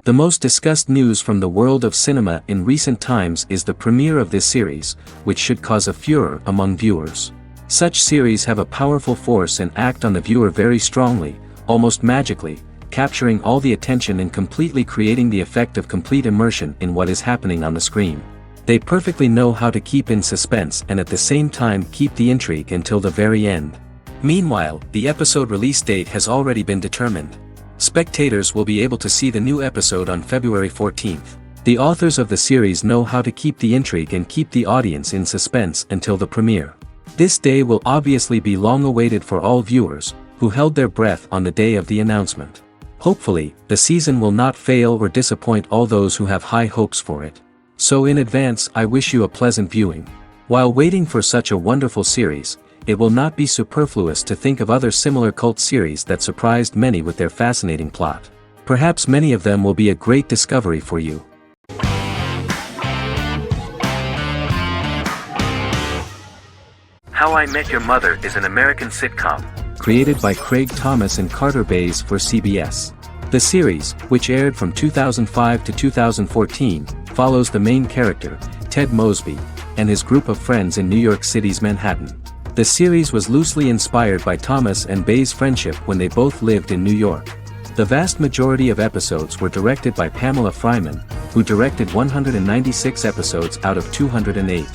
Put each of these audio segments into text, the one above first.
The most discussed news from the world of cinema in recent times is the premiere of this series, which should cause a furor among viewers. Such series have a powerful force and act on the viewer very strongly, almost magically, capturing all the attention and completely creating the effect of complete immersion in what is happening on the screen. They perfectly know how to keep in suspense and at the same time keep the intrigue until the very end. Meanwhile, the episode release date has already been determined. Spectators will be able to see the new episode on February 14th. The authors of the series know how to keep the intrigue and keep the audience in suspense until the premiere. This day will obviously be long awaited for all viewers, who held their breath on the day of the announcement. Hopefully, the season will not fail or disappoint all those who have high hopes for it. So in advance, I wish you a pleasant viewing. While waiting for such a wonderful series, it will not be superfluous to think of other similar cult series that surprised many with their fascinating plot. Perhaps many of them will be a great discovery for you. How I Met Your Mother is an American sitcom, created by Craig Thomas and Carter Bays for CBS. The series, which aired from 2005 to 2014, follows the main character, Ted Mosby, and his group of friends in New York City's Manhattan. The series was loosely inspired by Thomas and Bays' friendship when they both lived in New York. The vast majority of episodes were directed by Pamela Fryman, who directed 196 episodes out of 208.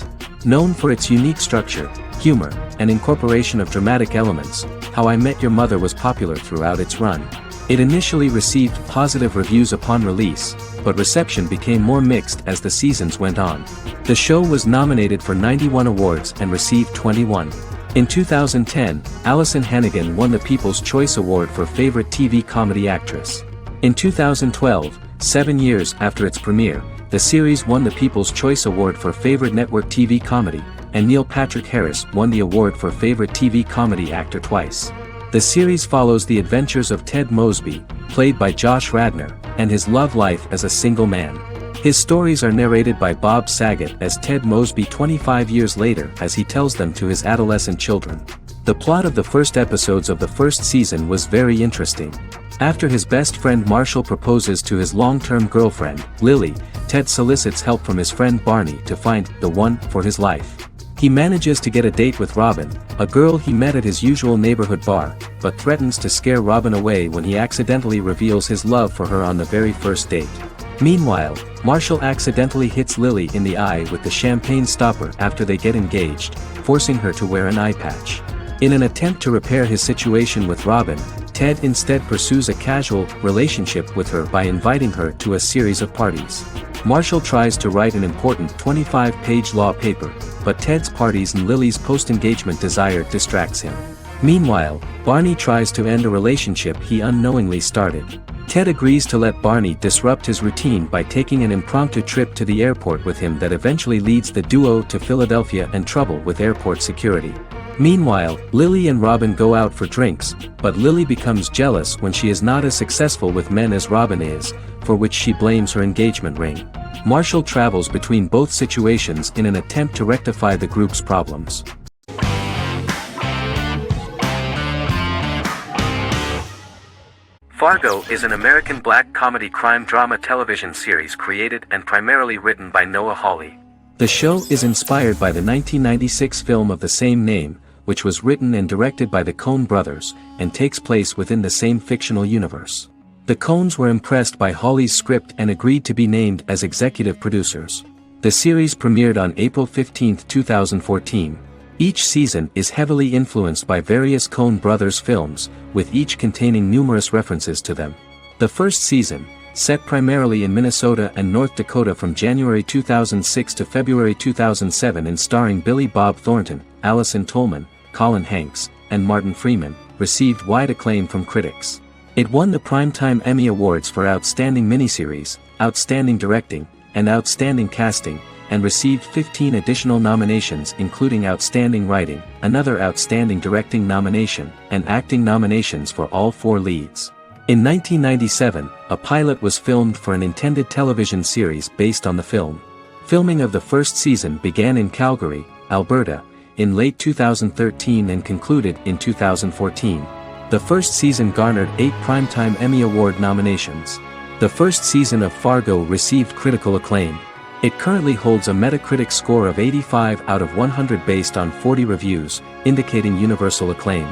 Known for its unique structure, humor, and incorporation of dramatic elements, How I Met Your Mother was popular throughout its run. It initially received positive reviews upon release, but reception became more mixed as the seasons went on. The show was nominated for 91 awards and received 21. In 2010, Alyson Hannigan won the People's Choice Award for Favorite TV Comedy Actress. In 2012, 7 years after its premiere, the series won the People's Choice Award for Favorite Network TV Comedy, and Neil Patrick Harris won the award for Favorite TV Comedy Actor twice. The series follows the adventures of Ted Mosby, played by Josh Radnor, and his love life as a single man. His stories are narrated by Bob Saget as Ted Mosby 25 years later as he tells them to his adolescent children. The plot of the first episodes of the first season was very interesting. After his best friend Marshall proposes to his long-term girlfriend, Lily, Ted solicits help from his friend Barney to find the one for his life. He manages to get a date with Robin, a girl he met at his usual neighborhood bar, but threatens to scare Robin away when he accidentally reveals his love for her on the very first date. Meanwhile, Marshall accidentally hits Lily in the eye with the champagne stopper after they get engaged, forcing her to wear an eye patch. In an attempt to repair his situation with Robin, Ted instead pursues a casual relationship with her by inviting her to a series of parties. Marshall tries to write an important 25-page law paper, but Ted's parties and Lily's post-engagement desire distracts him. Meanwhile, Barney tries to end a relationship he unknowingly started. Ted agrees to let Barney disrupt his routine by taking an impromptu trip to the airport with him that eventually leads the duo to Philadelphia and trouble with airport security. Meanwhile, Lily and Robin go out for drinks, but Lily becomes jealous when she is not as successful with men as Robin is, for which she blames her engagement ring. Marshall travels between both situations in an attempt to rectify the group's problems. Fargo is an American black comedy crime drama television series created and primarily written by Noah Hawley. The show is inspired by the 1996 film of the same name, which was written and directed by the Coen brothers, and takes place within the same fictional universe. The Coens were impressed by Hawley's script and agreed to be named as executive producers. The series premiered on April 15, 2014. Each season is heavily influenced by various Coen brothers films, with each containing numerous references to them. The first season, set primarily in Minnesota and North Dakota from January 2006 to February 2007 and starring Billy Bob Thornton, Allison Tolman, Colin Hanks, and Martin Freeman, received wide acclaim from critics. It won the Primetime Emmy Awards for Outstanding Miniseries, Outstanding Directing, and Outstanding Casting, and received 15 additional nominations including Outstanding Writing, another Outstanding Directing nomination, and acting nominations for all 4 leads. In 1997, a pilot was filmed for an intended television series based on the film. Filming of the first season began in Calgary, Alberta, in late 2013 and concluded in 2014. The first season garnered 8 Primetime Emmy Award nominations. The first season of Fargo received critical acclaim. It currently holds a Metacritic score of 85 out of 100 based on 40 reviews, indicating universal acclaim.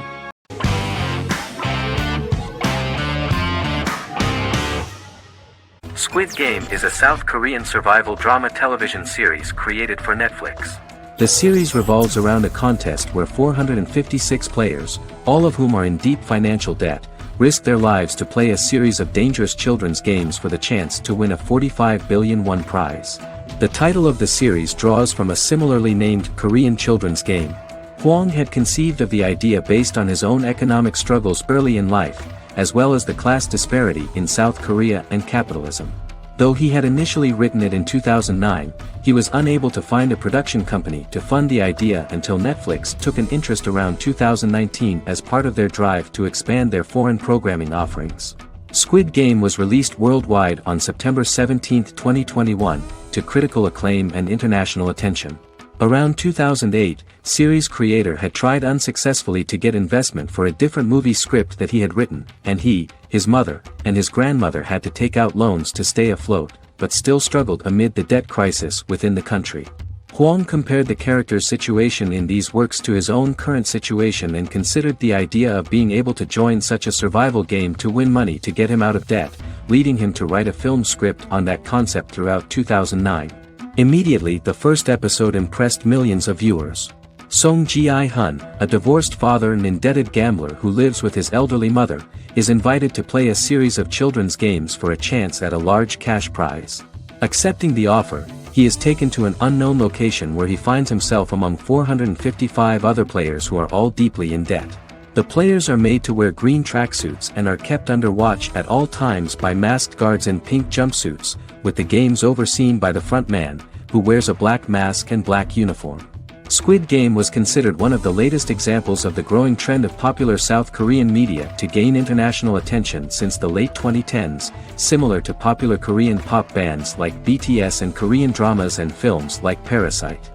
Squid Game is a South Korean survival drama television series created for Netflix. The series revolves around a contest where 456 players, all of whom are in deep financial debt, risk their lives to play a series of dangerous children's games for the chance to win a 45 billion won prize. The title of the series draws from a similarly named Korean children's game. Hwang had conceived of the idea based on his own economic struggles early in life, as well as the class disparity in South Korea and capitalism. Though he had initially written it in 2009, he was unable to find a production company to fund the idea until Netflix took an interest around 2019 as part of their drive to expand their foreign programming offerings. Squid Game was released worldwide on September 17, 2021, to critical acclaim and international attention. Around 2008, series creator had tried unsuccessfully to get investment for a different movie script that he had written, and he, his mother, and his grandmother had to take out loans to stay afloat, but still struggled amid the debt crisis within the country. Hwang compared the character's situation in these works to his own current situation and considered the idea of being able to join such a survival game to win money to get him out of debt, leading him to write a film script on that concept throughout 2009. Immediately the first episode impressed millions of viewers. Song Ji-hun, a divorced father and indebted gambler who lives with his elderly mother, is invited to play a series of children's games for a chance at a large cash prize. Accepting the offer, he is taken to an unknown location where he finds himself among 455 other players who are all deeply in debt. The players are made to wear green tracksuits and are kept under watch at all times by masked guards in pink jumpsuits, with the games overseen by the front man, who wears a black mask and black uniform. Squid Game was considered one of the latest examples of the growing trend of popular South Korean media to gain international attention since the late 2010s, similar to popular Korean pop bands like BTS and Korean dramas and films like Parasite.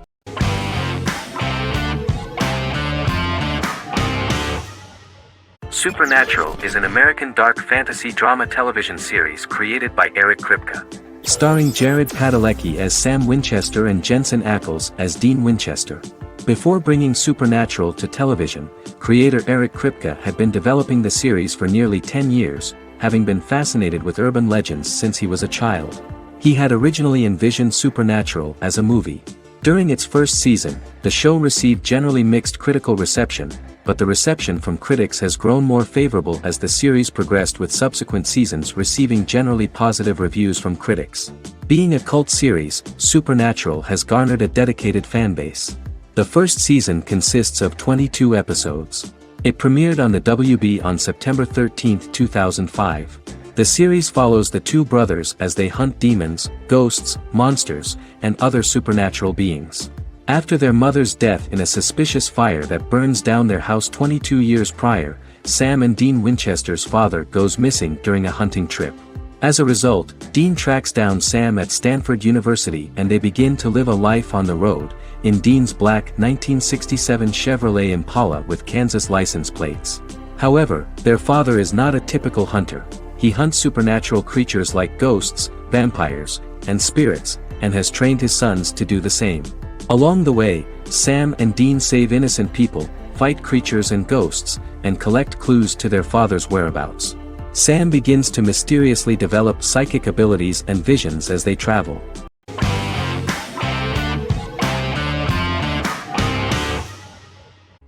Supernatural is an American dark fantasy drama television series created by Eric Kripke. Starring Jared Padalecki as Sam Winchester and Jensen Ackles as Dean Winchester. Before bringing Supernatural to television, creator Eric Kripke had been developing the series for nearly 10 years, having been fascinated with urban legends since he was a child. He had originally envisioned Supernatural as a movie. During its first season, the show received generally mixed critical reception, but the reception from critics has grown more favorable as the series progressed, with subsequent seasons receiving generally positive reviews from critics. Being a cult series, Supernatural has garnered a dedicated fanbase. The first season consists of 22 episodes. It premiered on the WB on September 13, 2005. The series follows the two brothers as they hunt demons, ghosts, monsters, and other supernatural beings. After their mother's death in a suspicious fire that burns down their house 22 years prior, Sam and Dean Winchester's father goes missing during a hunting trip. As a result, Dean tracks down Sam at Stanford University and they begin to live a life on the road, in Dean's black 1967 Chevrolet Impala with Kansas license plates. However, their father is not a typical hunter. He hunts supernatural creatures like ghosts, vampires, and spirits, and has trained his sons to do the same. Along the way, Sam and Dean save innocent people, fight creatures and ghosts, and collect clues to their father's whereabouts. Sam begins to mysteriously develop psychic abilities and visions as they travel.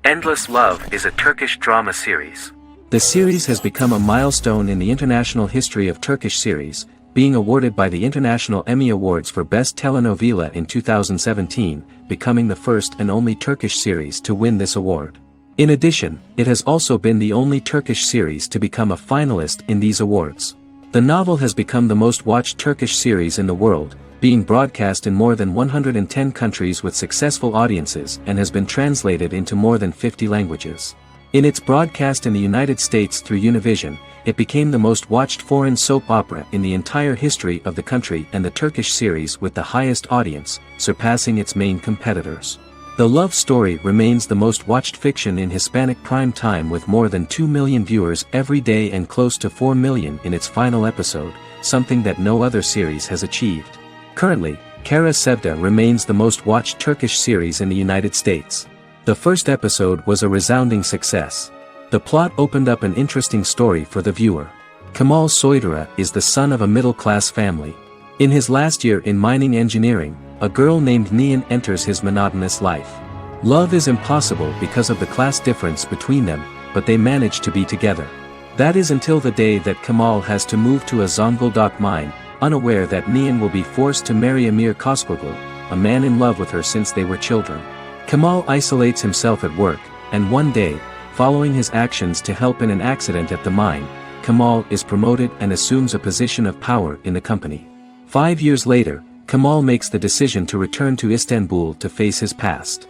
Endless Love is a Turkish drama series. The series has become a milestone in the international history of Turkish series, being awarded by the International Emmy Awards for Best Telenovela in 2017, becoming the first and only Turkish series to win this award. In addition, it has also been the only Turkish series to become a finalist in these awards. The novel has become the most watched Turkish series in the world, being broadcast in more than 110 countries with successful audiences and has been translated into more than 50 languages. In its broadcast in the United States through Univision, it became the most watched foreign soap opera in the entire history of the country and the Turkish series with the highest audience, surpassing its main competitors. The love story remains the most watched fiction in Hispanic prime time with more than 2 million viewers every day and close to 4 million in its final episode, something that no other series has achieved. Currently, Kara Sevda remains the most watched Turkish series in the United States. The first episode was a resounding success. The plot opened up an interesting story for the viewer. Kemal Soydura is the son of a middle-class family. In his last year in mining engineering, a girl named Nihan enters his monotonous life. Love is impossible because of the class difference between them, but they manage to be together. That is until the day that Kemal has to move to a Zonguldak mine, unaware that Nihan will be forced to marry Amir Koskoglu, a man in love with her since they were children. Kemal isolates himself at work, and one day, following his actions to help in an accident at the mine, Kemal is promoted and assumes a position of power in the company. 5 years later, Kemal makes the decision to return to Istanbul to face his past.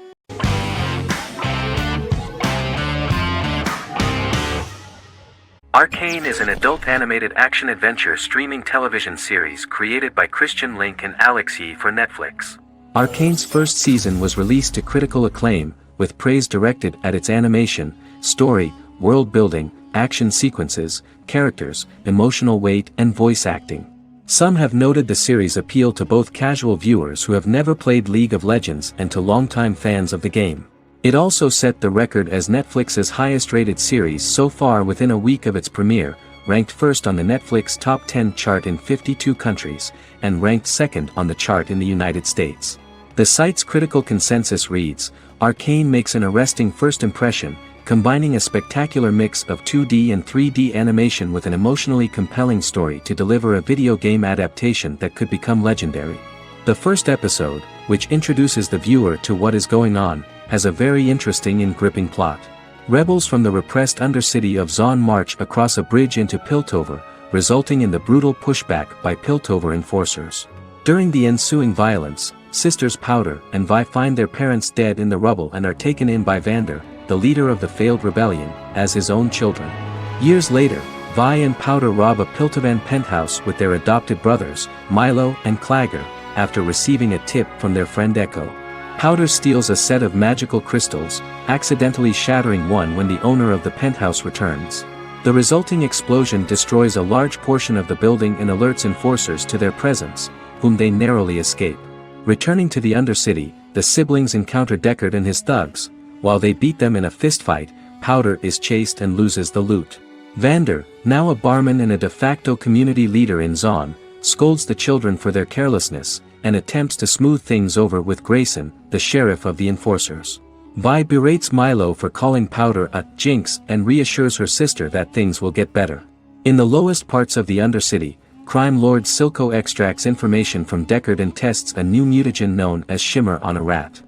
Arcane is an adult animated action-adventure streaming television series created by Christian Link and Alex Yee for Netflix. Arcane's first season was released to critical acclaim, with praise directed at its animation, story, world building, action sequences, characters, emotional weight and voice acting. Some have noted the series' appeal to both casual viewers who have never played League of Legends and to longtime fans of the game. It also set the record as Netflix's highest-rated series so far within a week of its premiere, ranked first on the Netflix Top 10 chart in 52 countries, and ranked second on the chart in the United States. The site's critical consensus reads, "Arcane makes an arresting first impression, combining a spectacular mix of 2D and 3D animation with an emotionally compelling story to deliver a video game adaptation that could become legendary." The first episode, which introduces the viewer to what is going on, has a very interesting and gripping plot. Rebels from the repressed undercity of Zon march across a bridge into Piltover, resulting in the brutal pushback by Piltover enforcers. During the ensuing violence, sisters Powder and Vi find their parents dead in the rubble and are taken in by Vander, the leader of the failed rebellion, as his own children. Years later, Vi and Powder rob a Piltovan penthouse with their adopted brothers, Milo and Clagger, after receiving a tip from their friend Echo. Powder steals a set of magical crystals, accidentally shattering one when the owner of the penthouse returns. The resulting explosion destroys a large portion of the building and alerts enforcers to their presence, whom they narrowly escape. Returning to the Undercity, the siblings encounter Deckard and his thugs. While they beat them in a fistfight, Powder is chased and loses the loot. Vander, now a barman and a de facto community leader in Zon, scolds the children for their carelessness, and attempts to smooth things over with Grayson, the sheriff of the enforcers. Vi berates Milo for calling Powder a jinx and reassures her sister that things will get better. In the lowest parts of the Undercity, crime lord Silco extracts information from Deckard and tests a new mutagen known as Shimmer on a rat.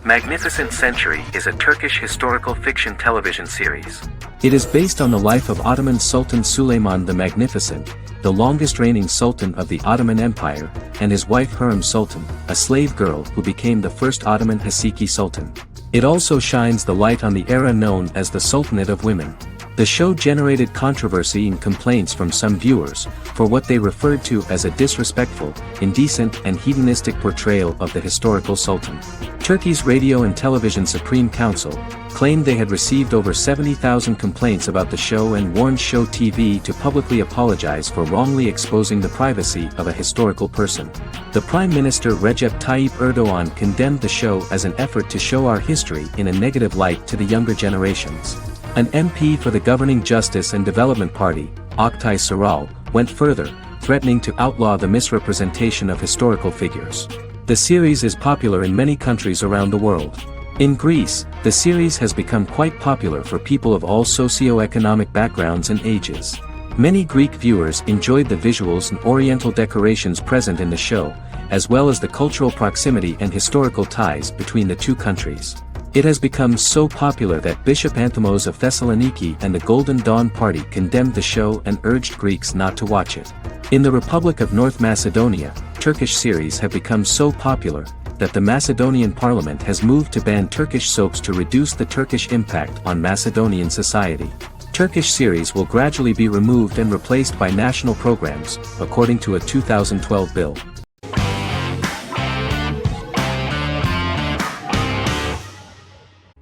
Magnificent Century is a Turkish historical fiction television series. It is based on the life of Ottoman Sultan Süleyman the Magnificent, the longest-reigning sultan of the Ottoman Empire, and his wife Hürrem Sultan, a slave girl who became the first Ottoman Haseki Sultan. It also shines the light on the era known as the Sultanate of Women. The show generated controversy and complaints from some viewers, for what they referred to as a disrespectful, indecent and hedonistic portrayal of the historical sultan. Turkey's Radio and Television Supreme Council claimed they had received over 70,000 complaints about the show and warned Show TV to publicly apologize for wrongly exposing the privacy of a historical person. The Prime Minister Recep Tayyip Erdogan condemned the show as an effort to show our history in a negative light to the younger generations. An MP for the governing Justice and Development Party, Oktay Saral, went further, threatening to outlaw the misrepresentation of historical figures. The series is popular in many countries around the world. In Greece, the series has become quite popular for people of all socio-economic backgrounds and ages. Many Greek viewers enjoyed the visuals and oriental decorations present in the show, as well as the cultural proximity and historical ties between the two countries. It has become so popular that Bishop Anthemos of Thessaloniki and the Golden Dawn Party condemned the show and urged Greeks not to watch it. In the Republic of North Macedonia, Turkish series have become so popular that the Macedonian parliament has moved to ban Turkish soaps to reduce the Turkish impact on Macedonian society. Turkish series will gradually be removed and replaced by national programs, according to a 2012 bill.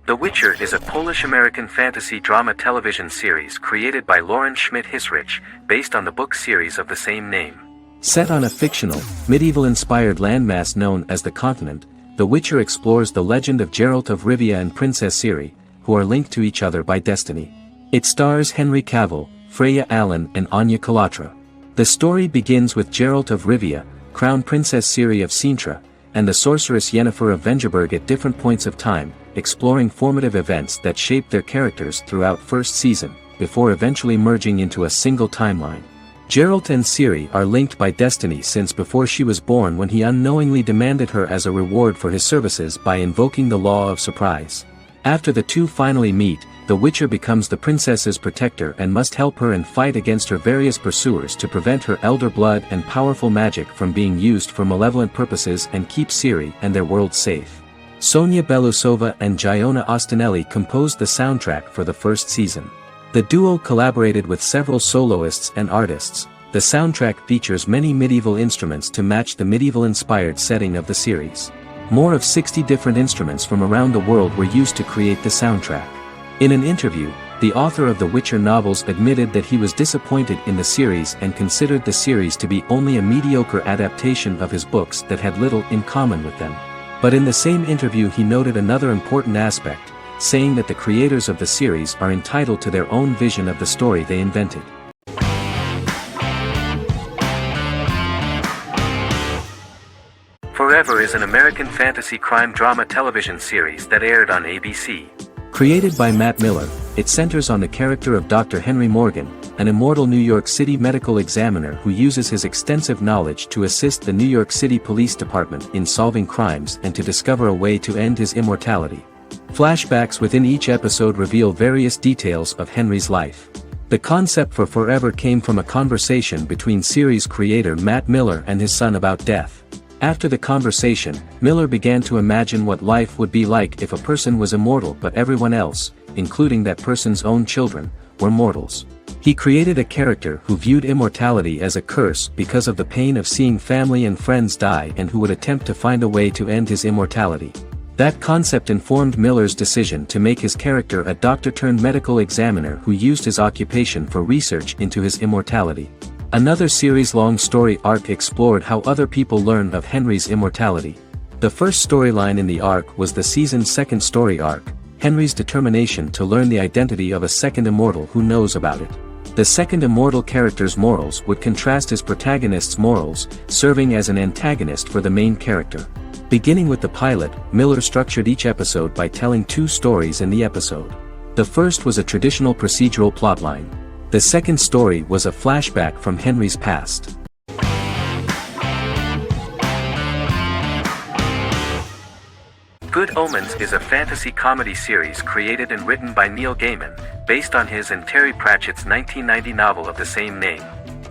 The Witcher is a Polish-American fantasy drama television series created by Lauren Schmidt-Hissrich, based on the book series of the same name. Set on a fictional, medieval-inspired landmass known as the Continent, The Witcher explores the legend of Geralt of Rivia and Princess Ciri, who are linked to each other by destiny. It stars Henry Cavill, Freya Allan and Anya Chalotra. The story begins with Geralt of Rivia, Crown Princess Ciri of Sintra, and the sorceress Yennefer of Vengerberg at different points of time, exploring formative events that shaped their characters throughout first season, before eventually merging into a single timeline. Geralt and Ciri are linked by destiny since before she was born, when he unknowingly demanded her as a reward for his services by invoking the law of surprise. After the two finally meet, the Witcher becomes the princess's protector and must help her and fight against her various pursuers to prevent her elder blood and powerful magic from being used for malevolent purposes and keep Ciri and their world safe. Sonia Belousova and Giona Ostinelli composed the soundtrack for the first season. The duo collaborated with several soloists and artists. The soundtrack features many medieval instruments to match the medieval-inspired setting of the series. More of 60 different instruments from around the world were used to create the soundtrack. In an interview, the author of the Witcher novels admitted that he was disappointed in the series and considered the series to be only a mediocre adaptation of his books that had little in common with them. But in the same interview he noted another important aspect, saying that the creators of the series are entitled to their own vision of the story they invented. Forever is an American fantasy crime drama television series that aired on ABC. Created by Matt Miller, it centers on the character of Dr. Henry Morgan, an immortal New York City medical examiner who uses his extensive knowledge to assist the New York City Police Department in solving crimes and to discover a way to end his immortality. Flashbacks within each episode reveal various details of Henry's life. The concept for Forever came from a conversation between series creator Matt Miller and his son about death. After the conversation, Miller began to imagine what life would be like if a person was immortal but everyone else, including that person's own children, were mortals. He created a character who viewed immortality as a curse because of the pain of seeing family and friends die and who would attempt to find a way to end his immortality. That concept informed Miller's decision to make his character a doctor-turned-medical examiner who used his occupation for research into his immortality. Another series-long story arc explored how other people learned of Henry's immortality. The first storyline in the arc was the season's second story arc, Henry's determination to learn the identity of a second immortal who knows about it. The second immortal character's morals would contrast his protagonist's morals, serving as an antagonist for the main character. Beginning with the pilot, Miller structured each episode by telling two stories in the episode. The first was a traditional procedural plotline. The second story was a flashback from Henry's past. Good Omens is a fantasy comedy series created and written by Neil Gaiman, based on his and Terry Pratchett's 1990 novel of the same name.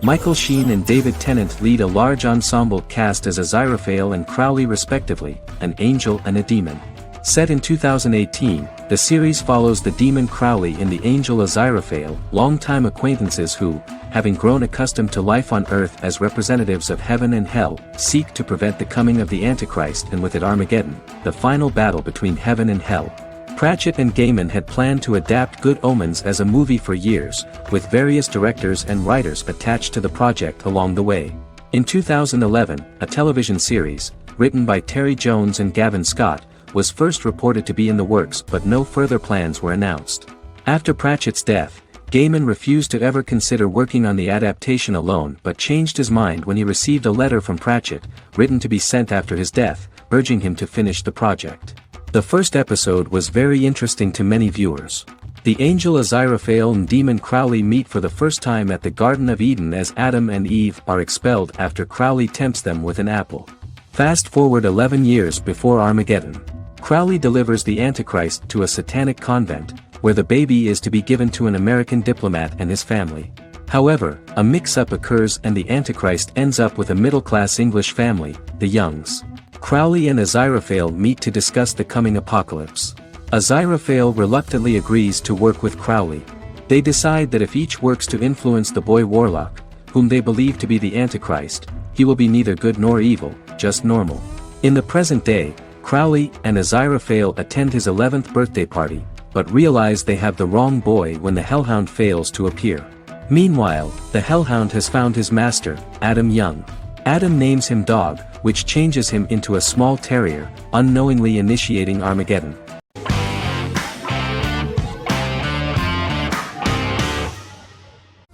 Michael Sheen and David Tennant lead a large ensemble cast as Aziraphale and Crowley respectively, an angel and a demon. Set in 2018, the series follows the demon Crowley and the angel Aziraphale, longtime acquaintances who, having grown accustomed to life on Earth as representatives of heaven and hell, seek to prevent the coming of the Antichrist and with it Armageddon, the final battle between heaven and hell. Pratchett and Gaiman had planned to adapt Good Omens as a movie for years, with various directors and writers attached to the project along the way. In 2011, a television series, written by Terry Jones and Gavin Scott, was first reported to be in the works, but no further plans were announced. After Pratchett's death, Gaiman refused to ever consider working on the adaptation alone but changed his mind when he received a letter from Pratchett, written to be sent after his death, urging him to finish the project. The first episode was very interesting to many viewers. The angel Aziraphale and demon Crowley meet for the first time at the Garden of Eden as Adam and Eve are expelled after Crowley tempts them with an apple. Fast forward 11 years before Armageddon. Crowley delivers the Antichrist to a satanic convent, where the baby is to be given to an American diplomat and his family. However, a mix-up occurs and the Antichrist ends up with a middle-class English family, the Youngs. Crowley and Aziraphale meet to discuss the coming apocalypse. Aziraphale reluctantly agrees to work with Crowley. They decide that if each works to influence the boy warlock, whom they believe to be the Antichrist, he will be neither good nor evil, just normal. In the present day, Crowley and Aziraphale attend his 11th birthday party, but realize they have the wrong boy when the Hellhound fails to appear. Meanwhile, the Hellhound has found his master, Adam Young. Adam names him Dog, which changes him into a small terrier, unknowingly initiating Armageddon.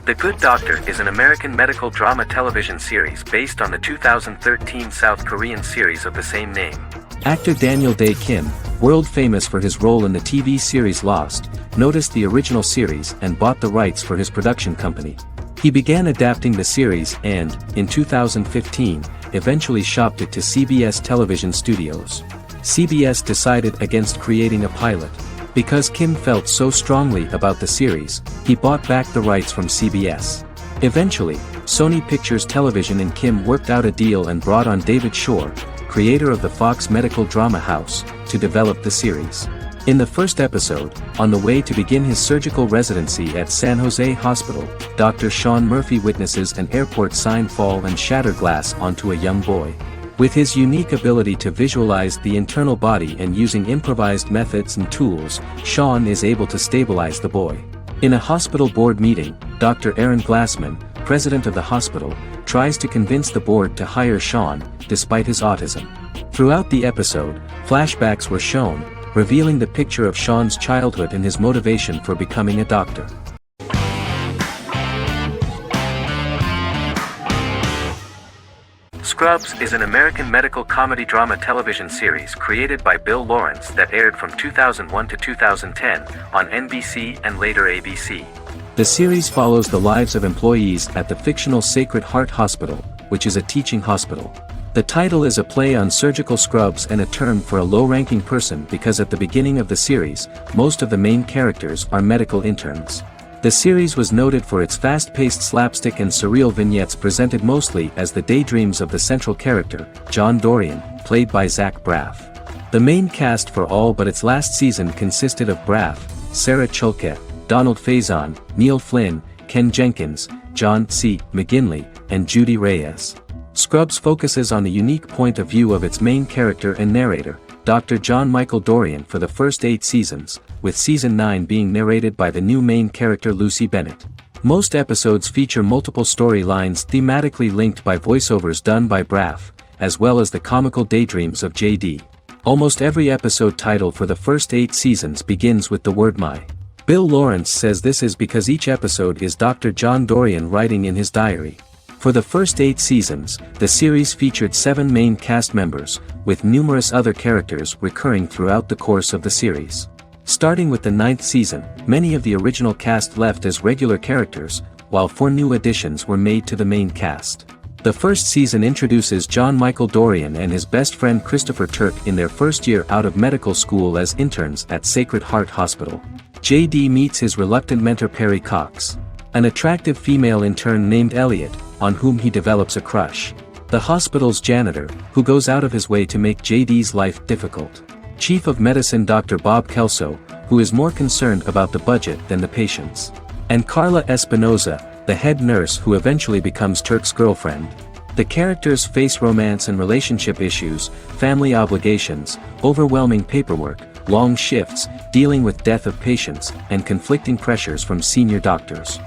The Good Doctor is an American medical drama television series based on the 2013 South Korean series of the same name. Actor Daniel Dae Kim, world famous for his role in the TV series Lost, noticed the original series and bought the rights for his production company. He began adapting the series and, in 2015, eventually shopped it to CBS television studios. CBS decided against creating a pilot. Because Kim felt so strongly about the series, he bought back the rights from CBS. Eventually, Sony Pictures Television and Kim worked out a deal and brought on David Shore, creator of the Fox Medical Drama House, to develop the series. In the first episode, on the way to begin his surgical residency at San Jose Hospital, Dr. Sean Murphy witnesses an airport sign fall and shatter glass onto a young boy. With his unique ability to visualize the internal body and using improvised methods and tools, Sean is able to stabilize the boy. In a hospital board meeting, Dr. Aaron Glassman, president of the hospital, tries to convince the board to hire Sean, despite his autism. Throughout the episode, flashbacks were shown, revealing the picture of Sean's childhood and his motivation for becoming a doctor. Scrubs is an American medical comedy drama television series created by Bill Lawrence that aired from 2001 to 2010 on NBC and later ABC. The series follows the lives of employees at the fictional Sacred Heart Hospital, which is a teaching hospital. The title is a play on surgical scrubs and a term for a low-ranking person because at the beginning of the series, most of the main characters are medical interns. The series was noted for its fast-paced slapstick and surreal vignettes presented mostly as the daydreams of the central character, John Dorian, played by Zach Braff. The main cast for all but its last season consisted of Braff, Sarah Chulke, Donald Faison, Neil Flynn, Ken Jenkins, John C. McGinley, and Judy Reyes. Scrubs focuses on the unique point of view of its main character and narrator, Dr. John Michael Dorian for the first 8 seasons, with season 9 being narrated by the new main character Lucy Bennett. Most episodes feature multiple storylines thematically linked by voiceovers done by Braff, as well as the comical daydreams of JD. Almost every episode title for the first 8 seasons begins with the word my. Bill Lawrence says this is because each episode is Dr. John Dorian writing in his diary. For the first 8 seasons, the series featured 7 main cast members, with numerous other characters recurring throughout the course of the series. Starting with the 9th season, many of the original cast left as regular characters, while 4 new additions were made to the main cast. The first season introduces John Michael Dorian and his best friend Christopher Turk in their first year out of medical school as interns at Sacred Heart Hospital. JD meets his reluctant mentor Perry Cox, an attractive female intern named Elliot, on whom he develops a crush. The hospital's janitor, who goes out of his way to make JD's life difficult. Chief of Medicine Dr. Bob Kelso, who is more concerned about the budget than the patients. And Carla Espinoza, the head nurse who eventually becomes Turk's girlfriend. The characters face romance and relationship issues, family obligations, overwhelming paperwork, long shifts, dealing with death of patients, and conflicting pressures from senior doctors.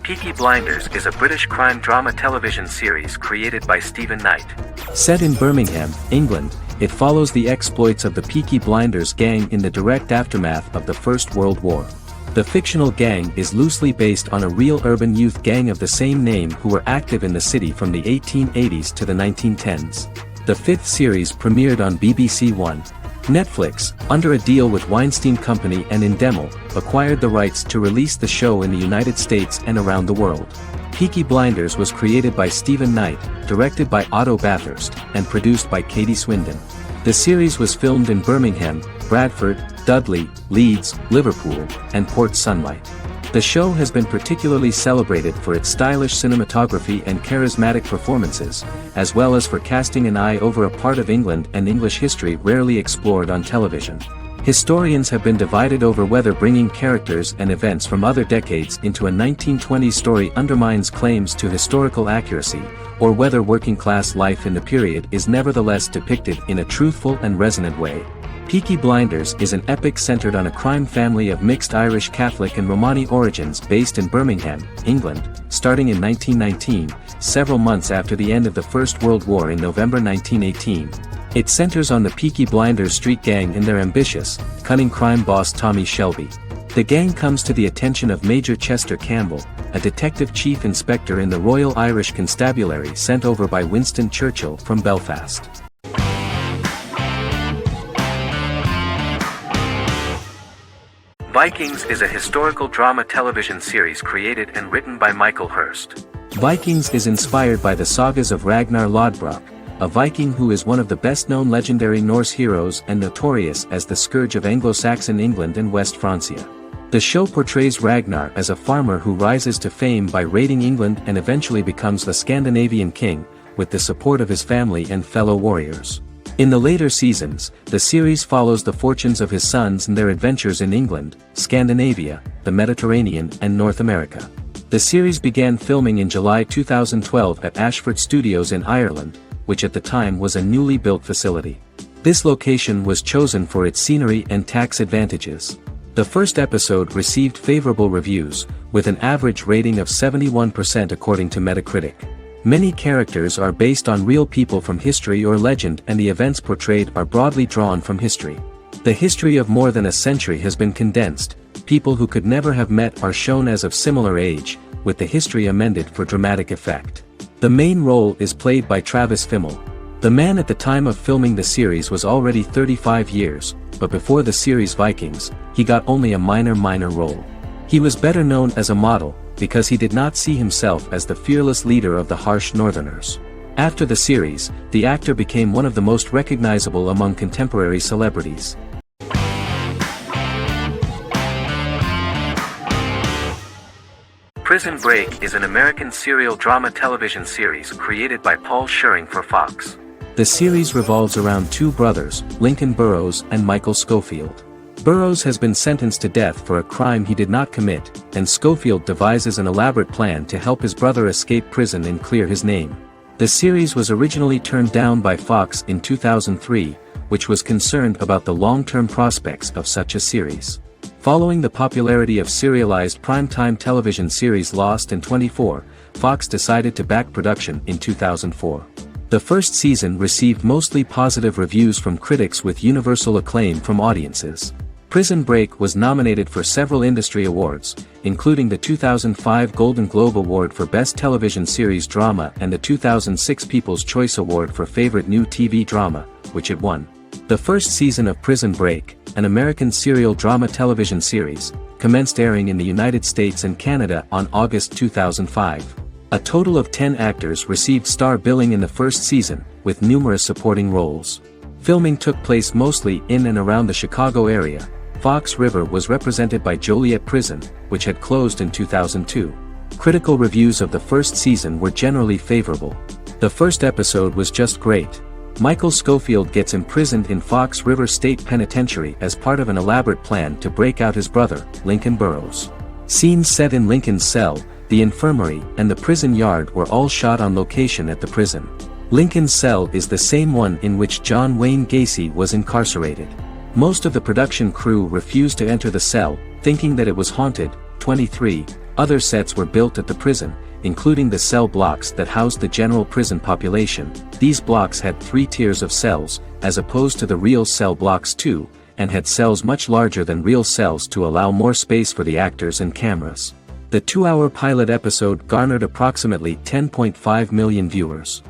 Peaky Blinders is a British crime drama television series created by Stephen Knight. Set in Birmingham, England, it follows the exploits of the Peaky Blinders gang in the direct aftermath of the First World War. The fictional gang is loosely based on a real urban youth gang of the same name who were active in the city from the 1880s to the 1910s. The 5th series premiered on BBC One. Netflix, under a deal with Weinstein Company and Endemol, acquired the rights to release the show in the United States and around the world. Peaky Blinders was created by Stephen Knight, directed by Otto Bathurst, and produced by Katie Swindon. The series was filmed in Birmingham, Bradford, Dudley, Leeds, Liverpool, and Port Sunlight. The show has been particularly celebrated for its stylish cinematography and charismatic performances, as well as for casting an eye over a part of England and English history rarely explored on television. Historians have been divided over whether bringing characters and events from other decades into a 1920s story undermines claims to historical accuracy, or whether working-class life in the period is nevertheless depicted in a truthful and resonant way. Peaky Blinders is an epic centered on a crime family of mixed Irish Catholic and Romani origins based in Birmingham, England, starting in 1919, several months after the end of the First World War in November 1918. It centers on the Peaky Blinders street gang and their ambitious, cunning crime boss Tommy Shelby. The gang comes to the attention of Major Chester Campbell, a detective chief inspector in the Royal Irish Constabulary sent over by Winston Churchill from Belfast. Vikings is a historical drama television series created and written by Michael Hurst. Vikings is inspired by the sagas of Ragnar Lodbrok, a Viking who is one of the best-known legendary Norse heroes and notorious as the scourge of Anglo-Saxon England and West Francia. The show portrays Ragnar as a farmer who rises to fame by raiding England and eventually becomes the Scandinavian king, with the support of his family and fellow warriors. In the later seasons, the series follows the fortunes of his sons and their adventures in England, Scandinavia, the Mediterranean and North America. The series began filming in July 2012 at Ashford Studios in Ireland, which at the time was a newly built facility. This location was chosen for its scenery and tax advantages. The first episode received favorable reviews, with an average rating of 71% according to Metacritic. Many characters are based on real people from history or legend, and the events portrayed are broadly drawn from history. The history of more than a century has been condensed. People who could never have met are shown as of similar age, with the history amended for dramatic effect. The main role is played by Travis Fimmel. The man at the time of filming the series was already 35 years, but before the series Vikings, he got only a minor role. He was better known as a model, because he did not see himself as the fearless leader of the harsh Northerners. After the series, the actor became one of the most recognizable among contemporary celebrities. Prison Break is an American serial drama television series created by Paul Schering for Fox. The series revolves around two brothers, Lincoln Burrows and Michael Schofield. Burrows has been sentenced to death for a crime he did not commit, and Schofield devises an elaborate plan to help his brother escape prison and clear his name. The series was originally turned down by Fox in 2003, which was concerned about the long-term prospects of such a series. Following the popularity of serialized primetime television series Lost and 24, Fox decided to back production in 2004. The first season received mostly positive reviews from critics with universal acclaim from audiences. Prison Break was nominated for several industry awards, including the 2005 Golden Globe Award for Best Television Series Drama and the 2006 People's Choice Award for Favorite New TV Drama, which it won. The first season of Prison Break, an American serial drama television series, commenced airing in the United States and Canada on August 2005. A total of 10 actors received star billing in the first season, with numerous supporting roles. Filming took place mostly in and around the Chicago area. Fox River was represented by Joliet Prison, which had closed in 2002. Critical reviews of the first season were generally favorable. The first episode was just great. Michael Schofield gets imprisoned in Fox River State Penitentiary as part of an elaborate plan to break out his brother, Lincoln Burrows. Scenes set in Lincoln's cell, the infirmary, and the prison yard were all shot on location at the prison. Lincoln's cell is the same one in which John Wayne Gacy was incarcerated. Most of the production crew refused to enter the cell, thinking that it was haunted. 23 other sets were built at the prison, including the cell blocks that housed the general prison population. These blocks had 3 tiers of cells, as opposed to the real cell blocks 2, and had cells much larger than real cells to allow more space for the actors and cameras. The 2-hour pilot episode garnered approximately 10.5 million viewers.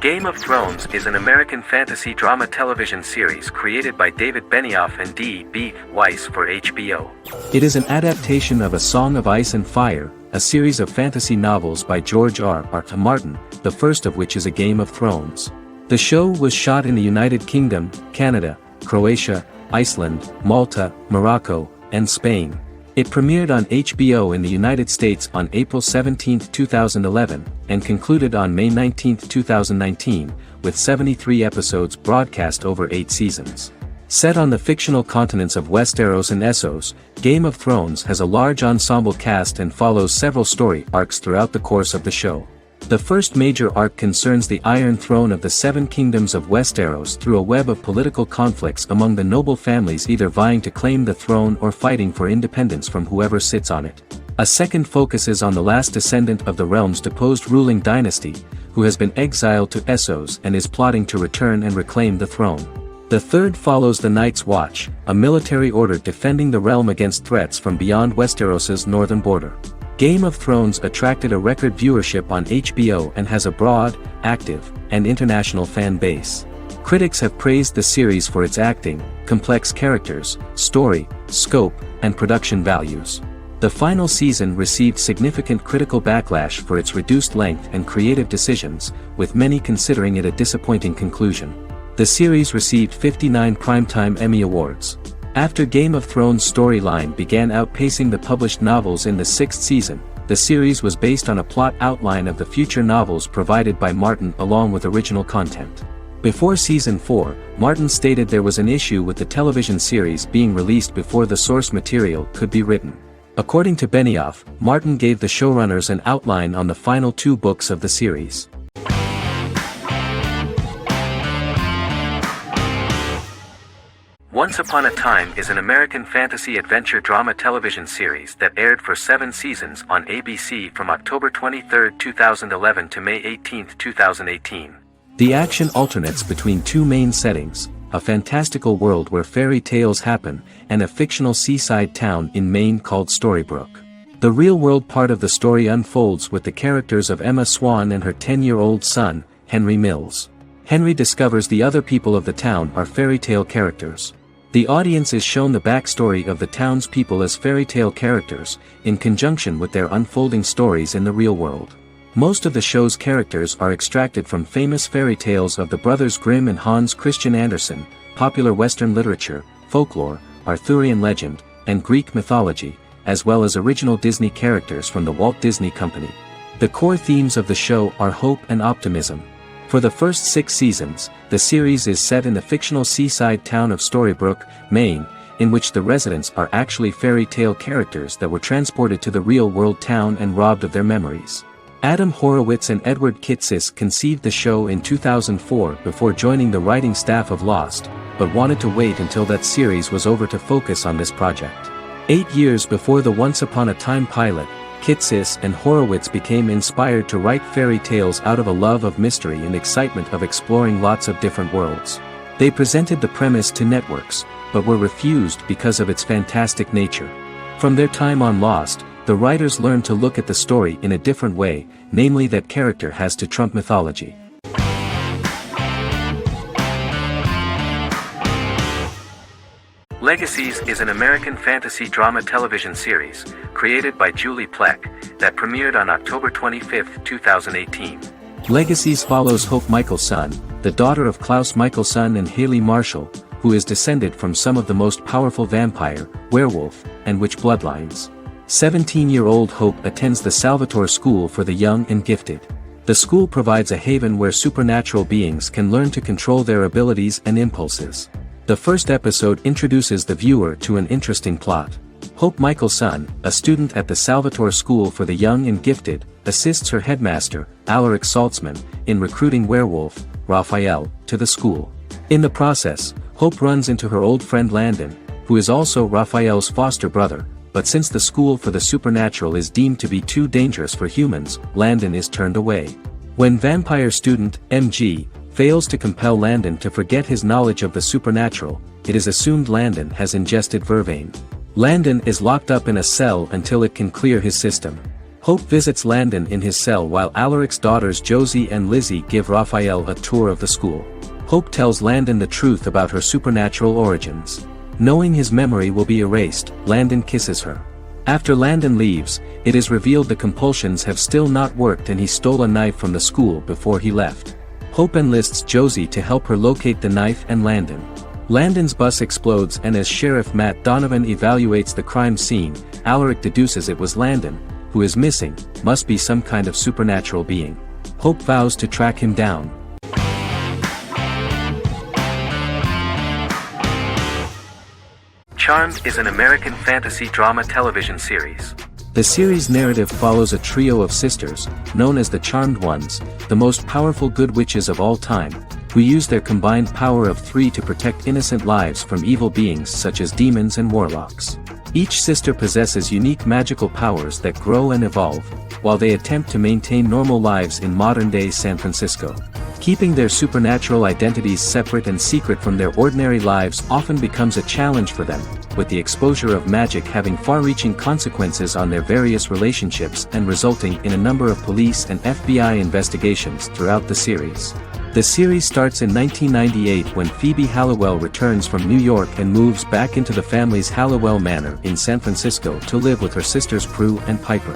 Game of Thrones is an American fantasy drama television series created by David Benioff and D.B. Weiss for HBO. It is an adaptation of A Song of Ice and Fire, a series of fantasy novels by George R.R. Martin, the first of which is A Game of Thrones. The show was shot in the United Kingdom, Canada, Croatia, Iceland, Malta, Morocco, and Spain. It premiered on HBO in the United States on April 17, 2011, and concluded on May 19, 2019, with 73 episodes broadcast over 8 seasons. Set on the fictional continents of Westeros and Essos, Game of Thrones has a large ensemble cast and follows several story arcs throughout the course of the show. The first major arc concerns the Iron Throne of the Seven Kingdoms of Westeros through a web of political conflicts among the noble families either vying to claim the throne or fighting for independence from whoever sits on it. A second focuses on the last descendant of the realm's deposed ruling dynasty, who has been exiled to Essos and is plotting to return and reclaim the throne. The third follows the Night's Watch, a military order defending the realm against threats from beyond Westeros's northern border. Game of Thrones attracted a record viewership on HBO and has a broad, active, and international fan base. Critics have praised the series for its acting, complex characters, story, scope, and production values. The final season received significant critical backlash for its reduced length and creative decisions, with many considering it a disappointing conclusion. The series received 59 Primetime Emmy Awards. After Game of Thrones' storyline began outpacing the published novels in the 6th season, the series was based on a plot outline of the future novels provided by Martin along with original content. Before Season 4, Martin stated there was an issue with the television series being released before the source material could be written. According to Benioff, Martin gave the showrunners an outline on the final 2 books of the series. Once Upon a Time is an American fantasy adventure drama television series that aired for 7 seasons on ABC from October 23, 2011 to May 18, 2018. The action alternates between 2 main settings, a fantastical world where fairy tales happen, and a fictional seaside town in Maine called Storybrooke. The real-world part of the story unfolds with the characters of Emma Swan and her 10-year-old son, Henry Mills. Henry discovers the other people of the town are fairy tale characters. The audience is shown the backstory of the town's people as fairy tale characters, in conjunction with their unfolding stories in the real world. Most of the show's characters are extracted from famous fairy tales of the Brothers Grimm and Hans Christian Andersen, popular Western literature, folklore, Arthurian legend, and Greek mythology, as well as original Disney characters from the Walt Disney Company. The core themes of the show are hope and optimism. For the first 6 seasons, the series is set in the fictional seaside town of Storybrooke, Maine, in which the residents are actually fairy tale characters that were transported to the real-world town and robbed of their memories. Adam Horowitz and Edward Kitsis conceived the show in 2004 before joining the writing staff of Lost, but wanted to wait until that series was over to focus on this project. 8 years before the Once Upon a Time pilot, Kitsis and Horowitz became inspired to write fairy tales out of a love of mystery and excitement of exploring lots of different worlds. They presented the premise to networks, but were refused because of its fantastic nature. From their time on Lost, the writers learned to look at the story in a different way, namely that character has to trump mythology. Legacies is an American fantasy drama television series, created by Julie Plec, that premiered on October 25, 2018. Legacies follows Hope Michelson, the daughter of Klaus Michelson and Haley Marshall, who is descended from some of the most powerful vampire, werewolf, and witch bloodlines. 17-year-old Hope attends the Salvatore School for the Young and Gifted. The school provides a haven where supernatural beings can learn to control their abilities and impulses. The first episode introduces the viewer to an interesting plot. Hope Michelson, a student at the Salvatore School for the Young and Gifted, assists her headmaster, Alaric Saltzman, in recruiting werewolf, Raphael, to the school. In the process, Hope runs into her old friend Landon, who is also Raphael's foster brother, but since the school for the supernatural is deemed to be too dangerous for humans, Landon is turned away. When vampire student, MG, fails to compel Landon to forget his knowledge of the supernatural, it is assumed Landon has ingested vervain. Landon is locked up in a cell until it can clear his system. Hope visits Landon in his cell while Alaric's daughters Josie and Lizzie give Raphael a tour of the school. Hope tells Landon the truth about her supernatural origins. Knowing his memory will be erased, Landon kisses her. After Landon leaves, it is revealed the compulsions have still not worked and he stole a knife from the school before he left. Hope enlists Josie to help her locate the knife and Landon. Landon's bus explodes, and as Sheriff Matt Donovan evaluates the crime scene, Alaric deduces it was Landon, who is missing, must be some kind of supernatural being. Hope vows to track him down. Charmed is an American fantasy drama television series. The series' narrative follows a trio of sisters, known as the Charmed Ones, the most powerful good witches of all time, who use their combined power of 3 to protect innocent lives from evil beings such as demons and warlocks. Each sister possesses unique magical powers that grow and evolve, while they attempt to maintain normal lives in modern-day San Francisco. Keeping their supernatural identities separate and secret from their ordinary lives often becomes a challenge for them, with the exposure of magic having far-reaching consequences on their various relationships and resulting in a number of police and FBI investigations throughout the series. The series starts in 1998 when Phoebe Halliwell returns from New York and moves back into the family's Halliwell Manor in San Francisco to live with her sisters Prue and Piper.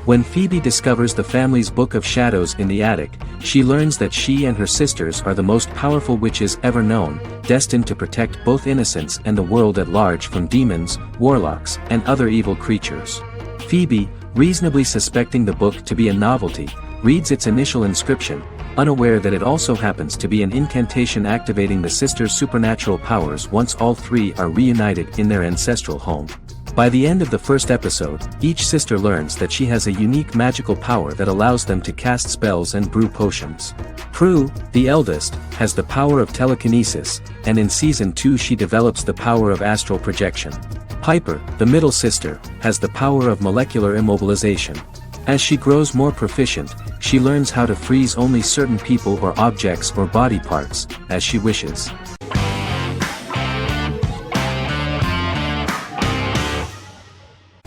When Phoebe discovers the family's Book of Shadows in the attic, she learns that she and her sisters are the most powerful witches ever known, destined to protect both innocents and the world at large from demons, warlocks, and other evil creatures. Phoebe, reasonably suspecting the book to be a novelty, reads its initial inscription, unaware that it also happens to be an incantation activating the sisters' supernatural powers once all 3 are reunited in their ancestral home. By the end of the first episode, each sister learns that she has a unique magical power that allows them to cast spells and brew potions. Prue, the eldest, has the power of telekinesis, and in Season 2 she develops the power of astral projection. Piper, the middle sister, has the power of molecular immobilization. As she grows more proficient, she learns how to freeze only certain people or objects or body parts, as she wishes.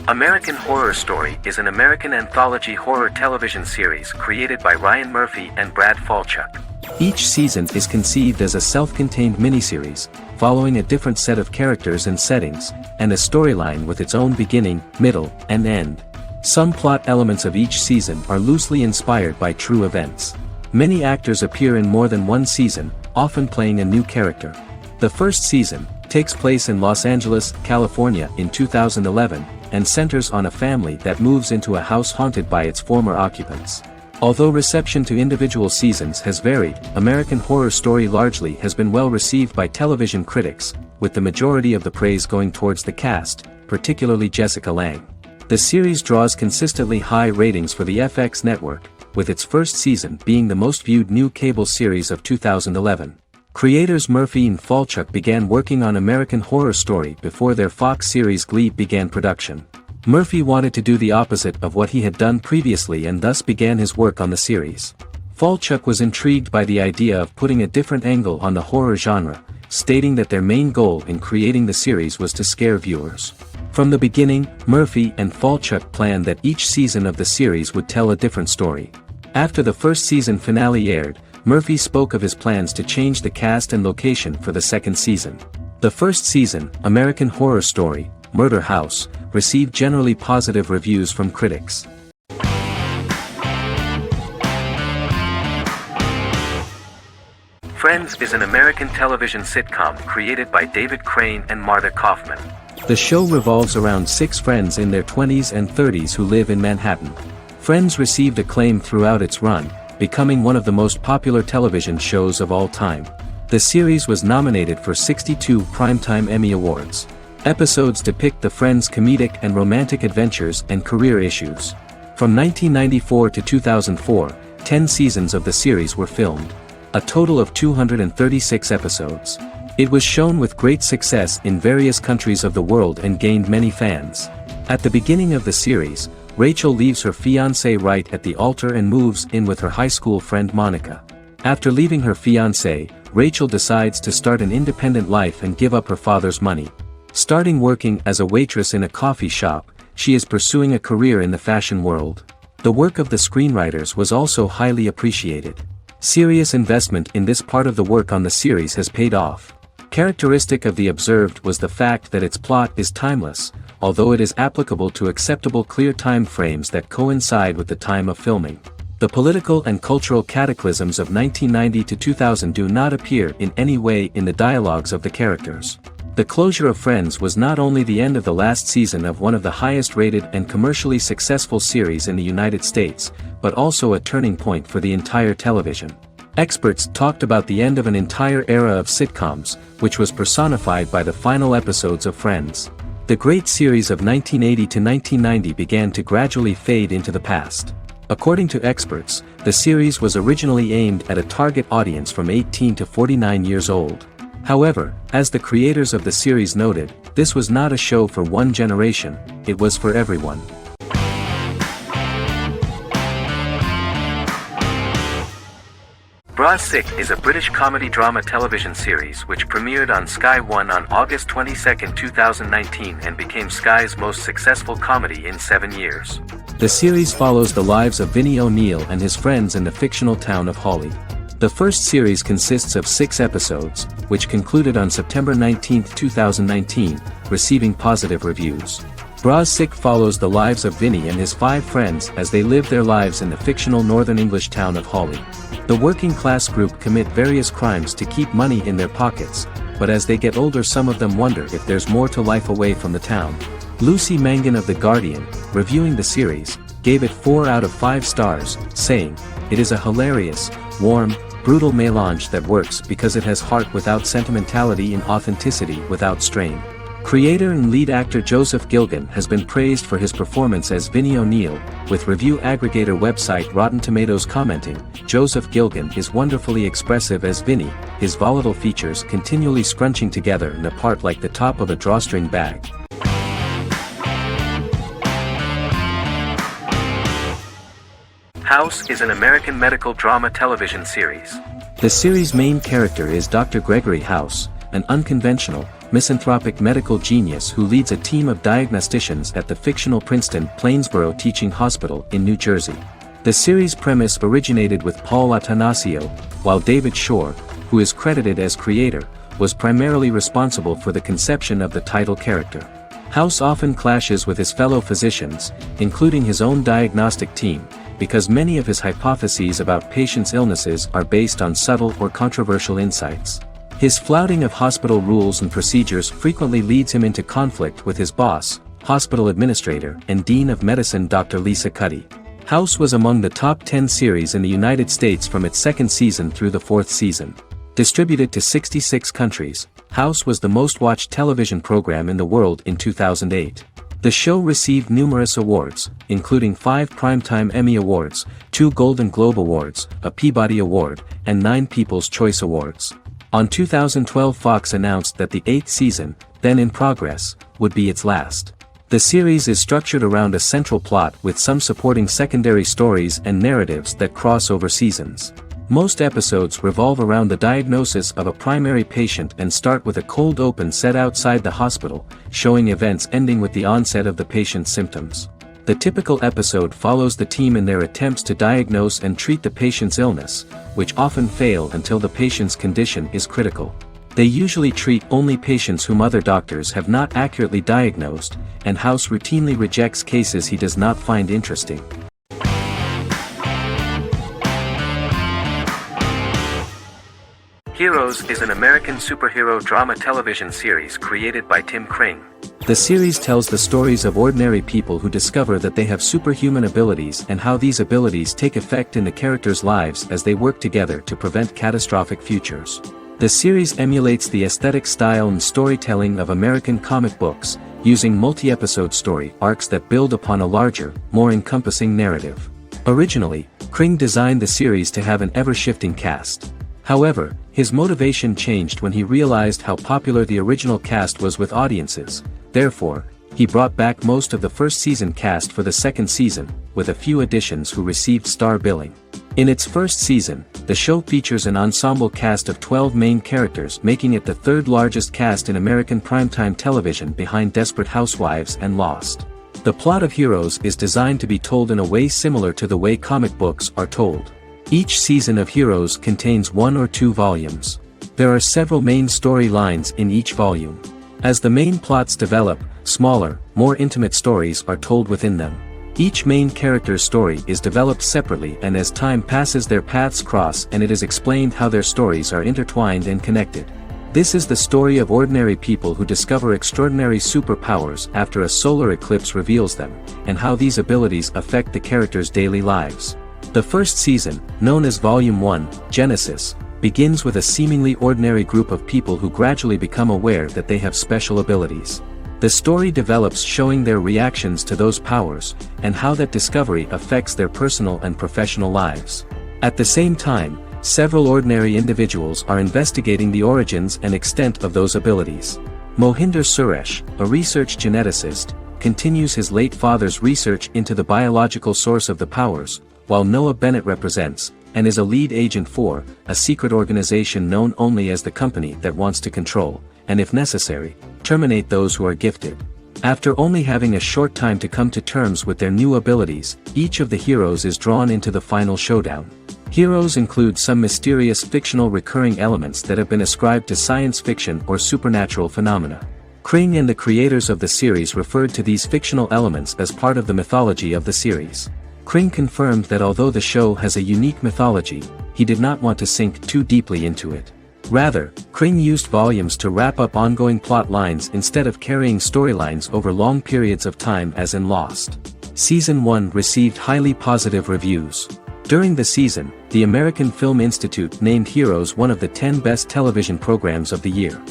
American Horror Story is an American anthology horror television series created by Ryan Murphy and Brad Falchuk. Each season is conceived as a self-contained miniseries, following a different set of characters and settings, and a storyline with its own beginning, middle, and end. Some plot elements of each season are loosely inspired by true events. Many actors appear in more than one season, often playing a new character. The first season takes place in Los Angeles, California in 2011, and centers on a family that moves into a house haunted by its former occupants. Although reception to individual seasons has varied, American Horror Story largely has been well received by television critics, with the majority of the praise going towards the cast, particularly Jessica Lange. The series draws consistently high ratings for the FX network, with its first season being the most viewed new cable series of 2011. Creators Murphy and Falchuk began working on American Horror Story before their Fox series Glee began production. Murphy wanted to do the opposite of what he had done previously and thus began his work on the series. Falchuk was intrigued by the idea of putting a different angle on the horror genre, stating that their main goal in creating the series was to scare viewers. From the beginning, Murphy and Falchuk planned that each season of the series would tell a different story. After the first season finale aired, Murphy spoke of his plans to change the cast and location for the second season. The first season, American Horror Story, Murder House, received generally positive reviews from critics. Friends is an American television sitcom created by David Crane and Martha Kaufman. The show revolves around 6 friends in their 20s and 30s who live in Manhattan. Friends received acclaim throughout its run, becoming one of the most popular television shows of all time. The series was nominated for 62 Primetime Emmy Awards. Episodes depict the friends' comedic and romantic adventures and career issues. From 1994 to 2004, 10 seasons of the series were filmed. A total of 236 episodes. It was shown with great success in various countries of the world and gained many fans. At the beginning of the series, Rachel leaves her fiancé right at the altar and moves in with her high school friend Monica. After leaving her fiancé, Rachel decides to start an independent life and give up her father's money. Starting working as a waitress in a coffee shop, she is pursuing a career in the fashion world. The work of the screenwriters was also highly appreciated. Serious investment in this part of the work on the series has paid off. Characteristic of The Observed was the fact that its plot is timeless, although it is applicable to acceptable clear time frames that coincide with the time of filming. The political and cultural cataclysms of 1990 to 2000 do not appear in any way in the dialogues of the characters. The closure of Friends was not only the end of the last season of one of the highest-rated and commercially successful series in the United States, but also a turning point for the entire television. Experts talked about the end of an entire era of sitcoms, which was personified by the final episodes of Friends. The great series of 1980 to 1990 began to gradually fade into the past. According to experts, the series was originally aimed at a target audience from 18 to 49 years old. However, as the creators of the series noted, this was not a show for one generation, it was for everyone. Bras Sick is a British comedy drama television series which premiered on Sky One on August 22, 2019 and became Sky's most successful comedy in 7 years. The series follows the lives of Vinnie O'Neill and his friends in the fictional town of Hawley. The first series consists of 6 episodes, which concluded on September 19, 2019, receiving positive reviews. Bras Sick follows the lives of Vinnie and his 5 friends as they live their lives in the fictional Northern English town of Hawley. The working class group commit various crimes to keep money in their pockets, but as they get older some of them wonder if there's more to life away from the town. Lucy Mangan of The Guardian, reviewing the series, gave it 4 out of 5 stars, saying, "It is a hilarious, warm, brutal melange that works because it has heart without sentimentality and authenticity without strain." Creator and lead actor Joseph Gilgun has been praised for his performance as Vinnie O'Neill, with review aggregator website Rotten Tomatoes commenting, "Joseph Gilgun is wonderfully expressive as Vinnie, his volatile features continually scrunching together and apart like the top of a drawstring bag." House is an American medical drama television series. The series' main character is Dr. Gregory House, an unconventional, misanthropic medical genius who leads a team of diagnosticians at the fictional Princeton Plainsboro Teaching Hospital in New Jersey. The series' premise originated with Paul Attanasio, while David Shore, who is credited as creator, was primarily responsible for the conception of the title character. House often clashes with his fellow physicians, including his own diagnostic team, because many of his hypotheses about patients' illnesses are based on subtle or controversial insights. His flouting of hospital rules and procedures frequently leads him into conflict with his boss, hospital administrator and dean of medicine Dr. Lisa Cuddy. House was among the top 10 series in the United States from its 2nd season through the 4th season. Distributed to 66 countries, House was the most watched television program in the world in 2008. The show received numerous awards, including 5 Primetime Emmy Awards, 2 Golden Globe Awards, a Peabody Award, and 9 People's Choice Awards. On 2012 Fox announced that the 8th season, then in progress, would be its last. The series is structured around a central plot with some supporting secondary stories and narratives that cross over seasons. Most episodes revolve around the diagnosis of a primary patient and start with a cold open set outside the hospital, showing events ending with the onset of the patient's symptoms. The typical episode follows the team in their attempts to diagnose and treat the patient's illness, which often fail until the patient's condition is critical. They usually treat only patients whom other doctors have not accurately diagnosed, and House routinely rejects cases he does not find interesting. Heroes is an American superhero drama television series created by Tim Kring. The series tells the stories of ordinary people who discover that they have superhuman abilities and how these abilities take effect in the characters' lives as they work together to prevent catastrophic futures. The series emulates the aesthetic style and storytelling of American comic books, using multi-episode story arcs that build upon a larger, more encompassing narrative. Originally, Kring designed the series to have an ever-shifting cast. However, his motivation changed when he realized how popular the original cast was with audiences. Therefore, he brought back most of the first season cast for the 2nd season, with a few additions who received star billing. In its first season, the show features an ensemble cast of 12 main characters, making it the 3rd largest cast in American primetime television behind Desperate Housewives and Lost. The plot of Heroes is designed to be told in a way similar to the way comic books are told. Each season of Heroes contains 1 or 2 volumes. There are several main storylines in each volume. As the main plots develop, smaller, more intimate stories are told within them. Each main character's story is developed separately, and as time passes their paths cross, and it is explained how their stories are intertwined and connected. This is the story of ordinary people who discover extraordinary superpowers after a solar eclipse reveals them, and how these abilities affect the characters' daily lives. The first season, known as Volume 1, Genesis, begins with a seemingly ordinary group of people who gradually become aware that they have special abilities. The story develops showing their reactions to those powers, and how that discovery affects their personal and professional lives. At the same time, several ordinary individuals are investigating the origins and extent of those abilities. Mohinder Suresh, a research geneticist, continues his late father's research into the biological source of the powers, while Noah Bennett represents, and is a lead agent for, a secret organization known only as the company that wants to control, and if necessary, terminate those who are gifted. After only having a short time to come to terms with their new abilities, each of the heroes is drawn into the final showdown. Heroes include some mysterious fictional recurring elements that have been ascribed to science fiction or supernatural phenomena. Kring and the creators of the series referred to these fictional elements as part of the mythology of the series. Kring confirmed that although the show has a unique mythology, he did not want to sink too deeply into it. Rather, Kring used volumes to wrap up ongoing plot lines instead of carrying storylines over long periods of time as in Lost. Season 1 received highly positive reviews. During the season, the American Film Institute named Heroes one of the 10 best television programs of the year.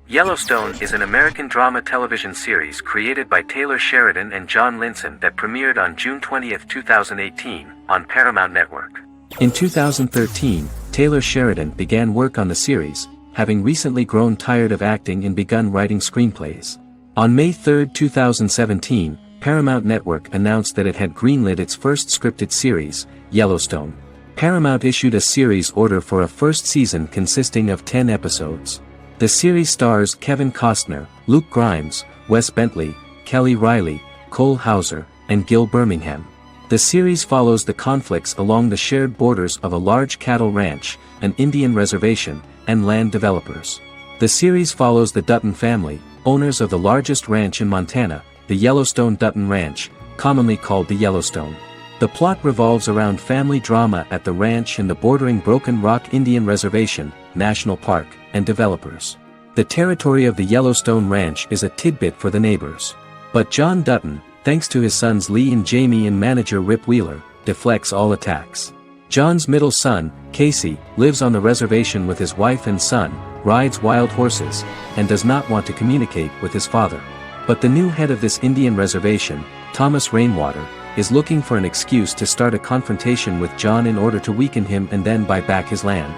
Yellowstone is an American drama television series created by Taylor Sheridan and John Linson that premiered on June 20, 2018, on Paramount Network. In 2013, Taylor Sheridan began work on the series, having recently grown tired of acting and begun writing screenplays. On May 3, 2017, Paramount Network announced that it had greenlit its first scripted series, Yellowstone. Paramount issued a series order for a first season consisting of 10 episodes. The series stars Kevin Costner, Luke Grimes, Wes Bentley, Kelly Riley, Cole Hauser, and Gil Birmingham. The series follows the conflicts along the shared borders of a large cattle ranch, an Indian reservation, and land developers. The series follows the Dutton family, owners of the largest ranch in Montana, the Yellowstone Dutton Ranch, commonly called the Yellowstone. The plot revolves around family drama at the ranch and the bordering Broken Rock Indian Reservation, National Park, and developers. The territory of the Yellowstone Ranch is a tidbit for the neighbors. But John Dutton, thanks to his sons Lee and Jamie and manager Rip Wheeler, deflects all attacks. John's middle son, Casey, lives on the reservation with his wife and son, rides wild horses, and does not want to communicate with his father. But the new head of this Indian reservation, Thomas Rainwater, is looking for an excuse to start a confrontation with John in order to weaken him and then buy back his land.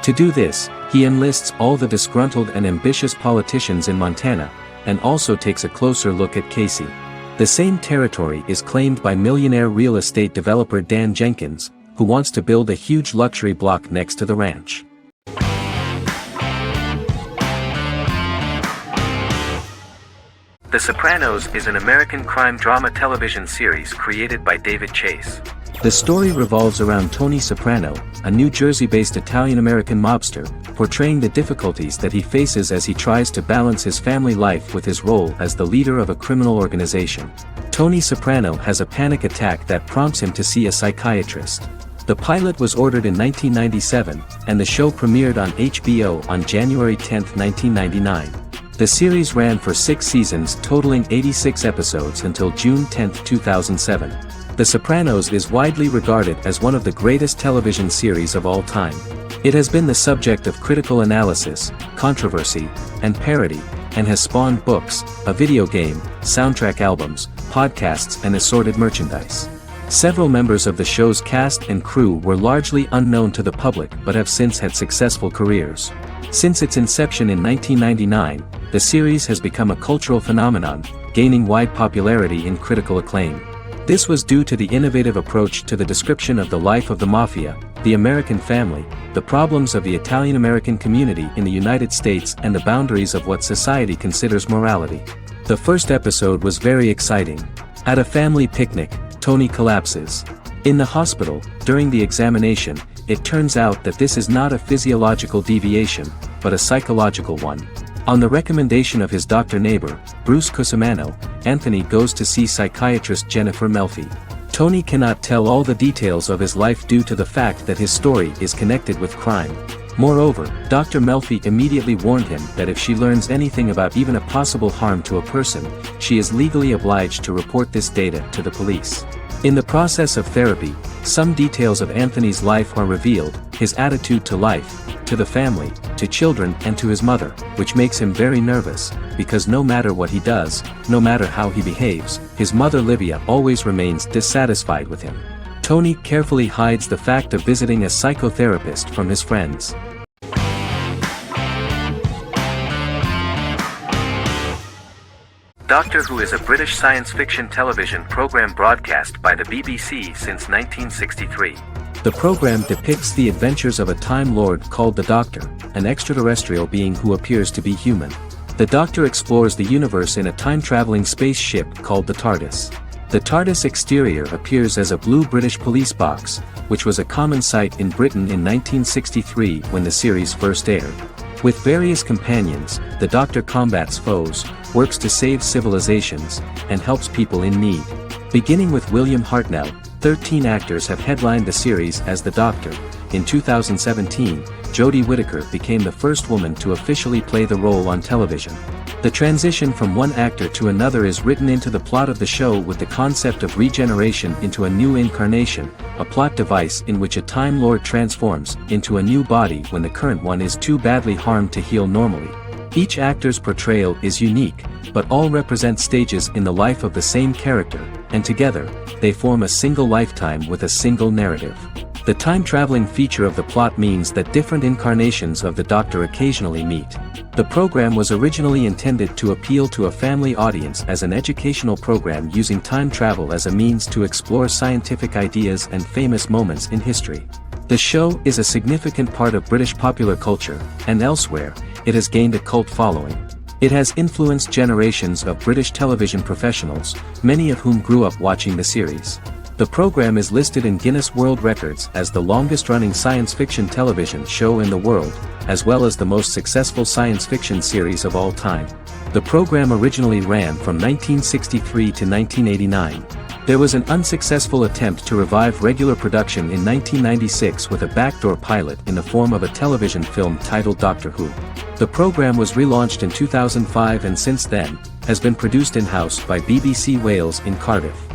To do this, he enlists all the disgruntled and ambitious politicians in Montana, and also takes a closer look at Casey. The same territory is claimed by millionaire real estate developer Dan Jenkins, who wants to build a huge luxury block next to the ranch. The Sopranos is an American crime drama television series created by David Chase. The story revolves around Tony Soprano, a New Jersey-based Italian-American mobster, portraying the difficulties that he faces as he tries to balance his family life with his role as the leader of a criminal organization. Tony Soprano has a panic attack that prompts him to see a psychiatrist. The pilot was ordered in 1997, and the show premiered on HBO on January 10, 1999. The series ran for 6 seasons totaling 86 episodes until June 10, 2007. The Sopranos is widely regarded as one of the greatest television series of all time. It has been the subject of critical analysis, controversy, and parody, and has spawned books, a video game, soundtrack albums, podcasts and assorted merchandise. Several members of the show's cast and crew were largely unknown to the public but have since had successful careers. Since its inception in 1999, the series has become a cultural phenomenon, gaining wide popularity and critical acclaim. This was due to the innovative approach to the description of the life of the mafia, the American family, the problems of the Italian-American community in the United States and the boundaries of what society considers morality. The first episode was very exciting. At a family picnic, Tony collapses. In the hospital, during the examination, it turns out that this is not a physiological deviation, but a psychological one. On the recommendation of his doctor neighbor, Bruce Cusimano, Anthony goes to see psychiatrist Jennifer Melfi. Tony cannot tell all the details of his life due to the fact that his story is connected with crime. Moreover, Dr. Melfi immediately warned him that if she learns anything about even a possible harm to a person, she is legally obliged to report this data to the police. In the process of therapy, some details of Anthony's life are revealed, his attitude to life, to the family, to children and to his mother, which makes him very nervous, because no matter what he does, no matter how he behaves, his mother Livia always remains dissatisfied with him. Tony carefully hides the fact of visiting a psychotherapist from his friends. Doctor Who is a British science fiction television program broadcast by the BBC since 1963. The program depicts the adventures of a Time Lord called the Doctor, an extraterrestrial being who appears to be human. The Doctor explores the universe in a time-traveling spaceship called the TARDIS. The TARDIS exterior appears as a blue British police box, which was a common sight in Britain in 1963 when the series first aired. With various companions, the Doctor combats foes, works to save civilizations, and helps people in need. Beginning with William Hartnell, 13 actors have headlined the series as the Doctor. In 2017, Jodie Whittaker became the first woman to officially play the role on television. The transition from one actor to another is written into the plot of the show with the concept of regeneration into a new incarnation, a plot device in which a Time Lord transforms into a new body when the current one is too badly harmed to heal normally. Each actor's portrayal is unique, but all represent stages in the life of the same character, and together, they form a single lifetime with a single narrative. The time-traveling feature of the plot means that different incarnations of the Doctor occasionally meet. The program was originally intended to appeal to a family audience as an educational program using time travel as a means to explore scientific ideas and famous moments in history. The show is a significant part of British popular culture, and elsewhere, it has gained a cult following. It has influenced generations of British television professionals, many of whom grew up watching the series. The program is listed in Guinness World Records as the longest-running science fiction television show in the world, as well as the most successful science fiction series of all time. The program originally ran from 1963 to 1989. There was an unsuccessful attempt to revive regular production in 1996 with a backdoor pilot in the form of a television film titled Doctor Who. The program was relaunched in 2005 and since then, has been produced in-house by BBC Wales in Cardiff.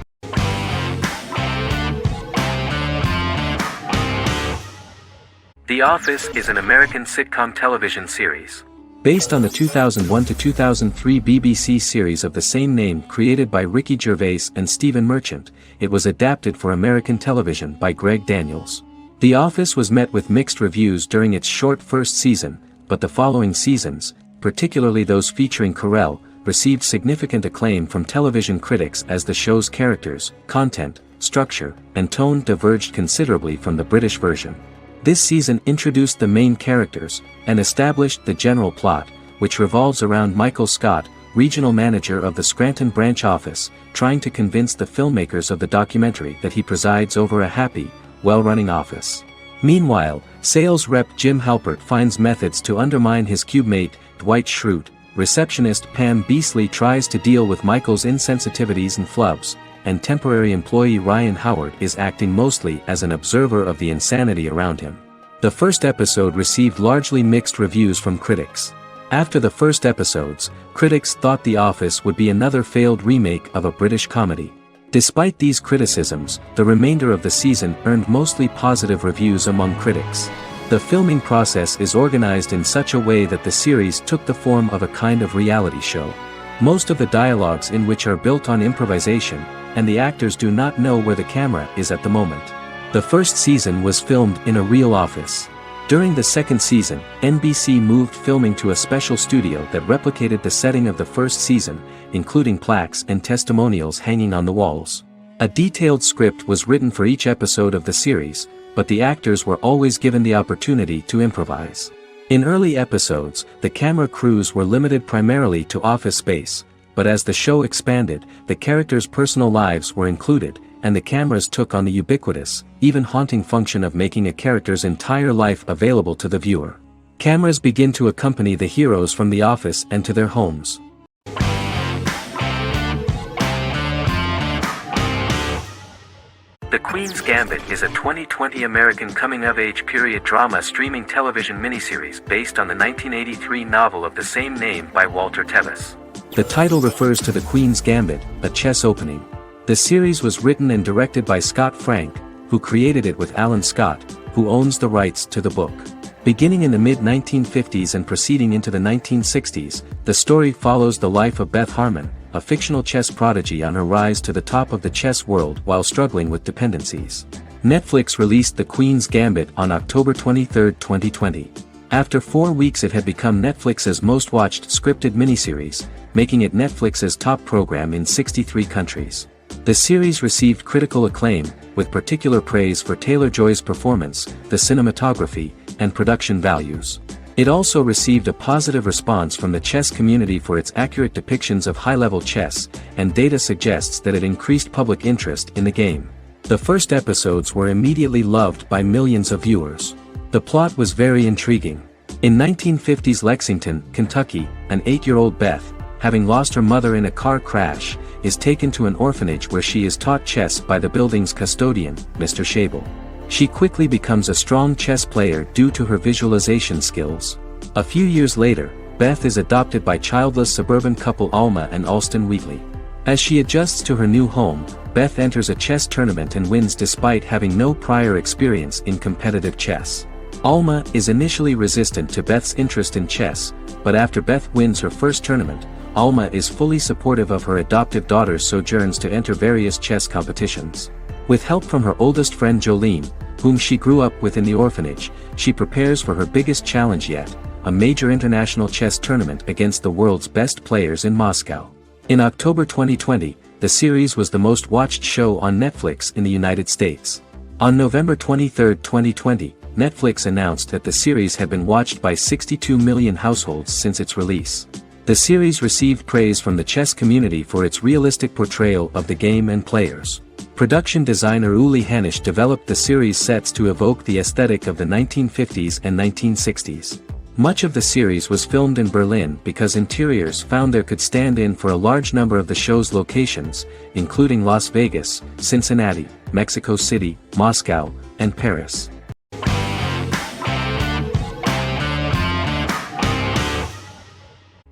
The Office is an American sitcom television series. Based on the 2001 to 2003 BBC series of the same name created by Ricky Gervais and Stephen Merchant, it was adapted for American television by Greg Daniels. The Office was met with mixed reviews during its short first season, but the following seasons, particularly those featuring Carell, received significant acclaim from television critics as the show's characters, content, structure, and tone diverged considerably from the British version. This season introduced the main characters, and established the general plot, which revolves around Michael Scott, regional manager of the Scranton branch office, trying to convince the filmmakers of the documentary that he presides over a happy, well-running office. Meanwhile, sales rep Jim Halpert finds methods to undermine his cubemate, Dwight Schrute. Receptionist Pam Beasley tries to deal with Michael's insensitivities and flubs, and temporary employee Ryan Howard is acting mostly as an observer of the insanity around him. The first episode received largely mixed reviews from critics. After the first episodes, critics thought The Office would be another failed remake of a British comedy. Despite these criticisms, the remainder of the season earned mostly positive reviews among critics. The filming process is organized in such a way that the series took the form of a kind of reality show. Most of the dialogues in which are built on improvisation, and the actors do not know where the camera is at the moment. The first season was filmed in a real office. During the second season, NBC moved filming to a special studio that replicated the setting of the first season, including plaques and testimonials hanging on the walls. A detailed script was written for each episode of the series, but the actors were always given the opportunity to improvise. In early episodes, the camera crews were limited primarily to office space, but as the show expanded, the characters' personal lives were included, and the cameras took on the ubiquitous, even haunting function of making a character's entire life available to the viewer. Cameras begin to accompany the heroes from the office and to their homes. The Queen's Gambit is a 2020 American coming-of-age period drama streaming television miniseries based on the 1983 novel of the same name by Walter Tevis. The title refers to the Queen's Gambit, a chess opening. The series was written and directed by Scott Frank, who created it with Alan Scott, who owns the rights to the book. Beginning in the mid-1950s and proceeding into the 1960s, the story follows the life of Beth Harmon, a fictional chess prodigy on her rise to the top of the chess world while struggling with dependencies. Netflix released The Queen's Gambit on October 23, 2020. After 4 weeks it had become Netflix's most watched scripted miniseries, making it Netflix's top program in 63 countries. The series received critical acclaim, with particular praise for Taylor-Joy's performance, the cinematography, and production values. It also received a positive response from the chess community for its accurate depictions of high-level chess, and data suggests that it increased public interest in the game. The first episodes were immediately loved by millions of viewers. The plot was very intriguing. In 1950s Lexington, Kentucky, an 8-year-old Beth, having lost her mother in a car crash, is taken to an orphanage where she is taught chess by the building's custodian, Mr. Schabel. She quickly becomes a strong chess player due to her visualization skills. A few years later, Beth is adopted by childless suburban couple Alma and Alston Wheatley. As she adjusts to her new home, Beth enters a chess tournament and wins despite having no prior experience in competitive chess. Alma is initially resistant to Beth's interest in chess, but after Beth wins her first tournament, Alma is fully supportive of her adoptive daughter's sojourns to enter various chess competitions. With help from her oldest friend Jolene, whom she grew up with in the orphanage, she prepares for her biggest challenge yet, a major international chess tournament against the world's best players in Moscow. In October 2020, the series was the most watched show on Netflix in the United States. On November 23, 2020, Netflix announced that the series had been watched by 62 million households since its release. The series received praise from the chess community for its realistic portrayal of the game and players. Production designer Uli Hanisch developed the series' sets to evoke the aesthetic of the 1950s and 1960s. Much of the series was filmed in Berlin because interiors found there could stand in for a large number of the show's locations, including Las Vegas, Cincinnati, Mexico City, Moscow, and Paris.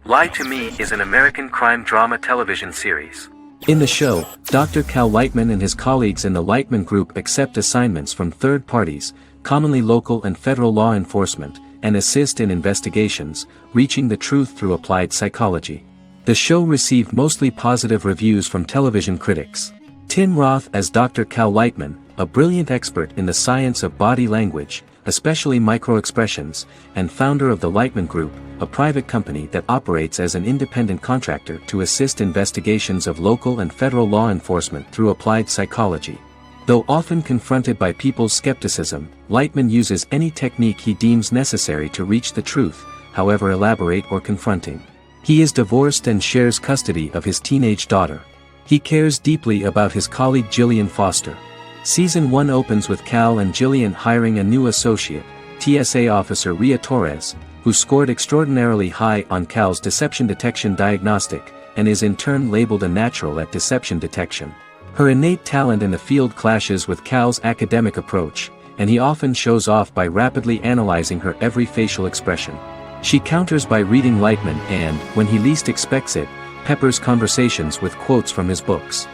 Lie to Me is an American crime drama television series. In the show, Dr. Cal Lightman and his colleagues in the Lightman Group accept assignments from third parties, commonly local and federal law enforcement, and assist in investigations, reaching the truth through applied psychology. The show received mostly positive reviews from television critics. Tim Roth as Dr. Cal Lightman, a brilliant expert in the science of body language, especially microexpressions, and founder of the Lightman Group, a private company that operates as an independent contractor to assist investigations of local and federal law enforcement through applied psychology. Though often confronted by people's skepticism, Lightman uses any technique he deems necessary to reach the truth, however elaborate or confronting. He is divorced and shares custody of his teenage daughter. He cares deeply about his colleague Gillian Foster. Season 1 opens with Cal and Gillian hiring a new associate, TSA officer Rhea Torres, who scored extraordinarily high on Cal's deception detection diagnostic, and is in turn labeled a natural at deception detection. Her innate talent in the field clashes with Cal's academic approach, and he often shows off by rapidly analyzing her every facial expression. She counters by reading Lightman and, when he least expects it, peppers conversations with quotes from his books.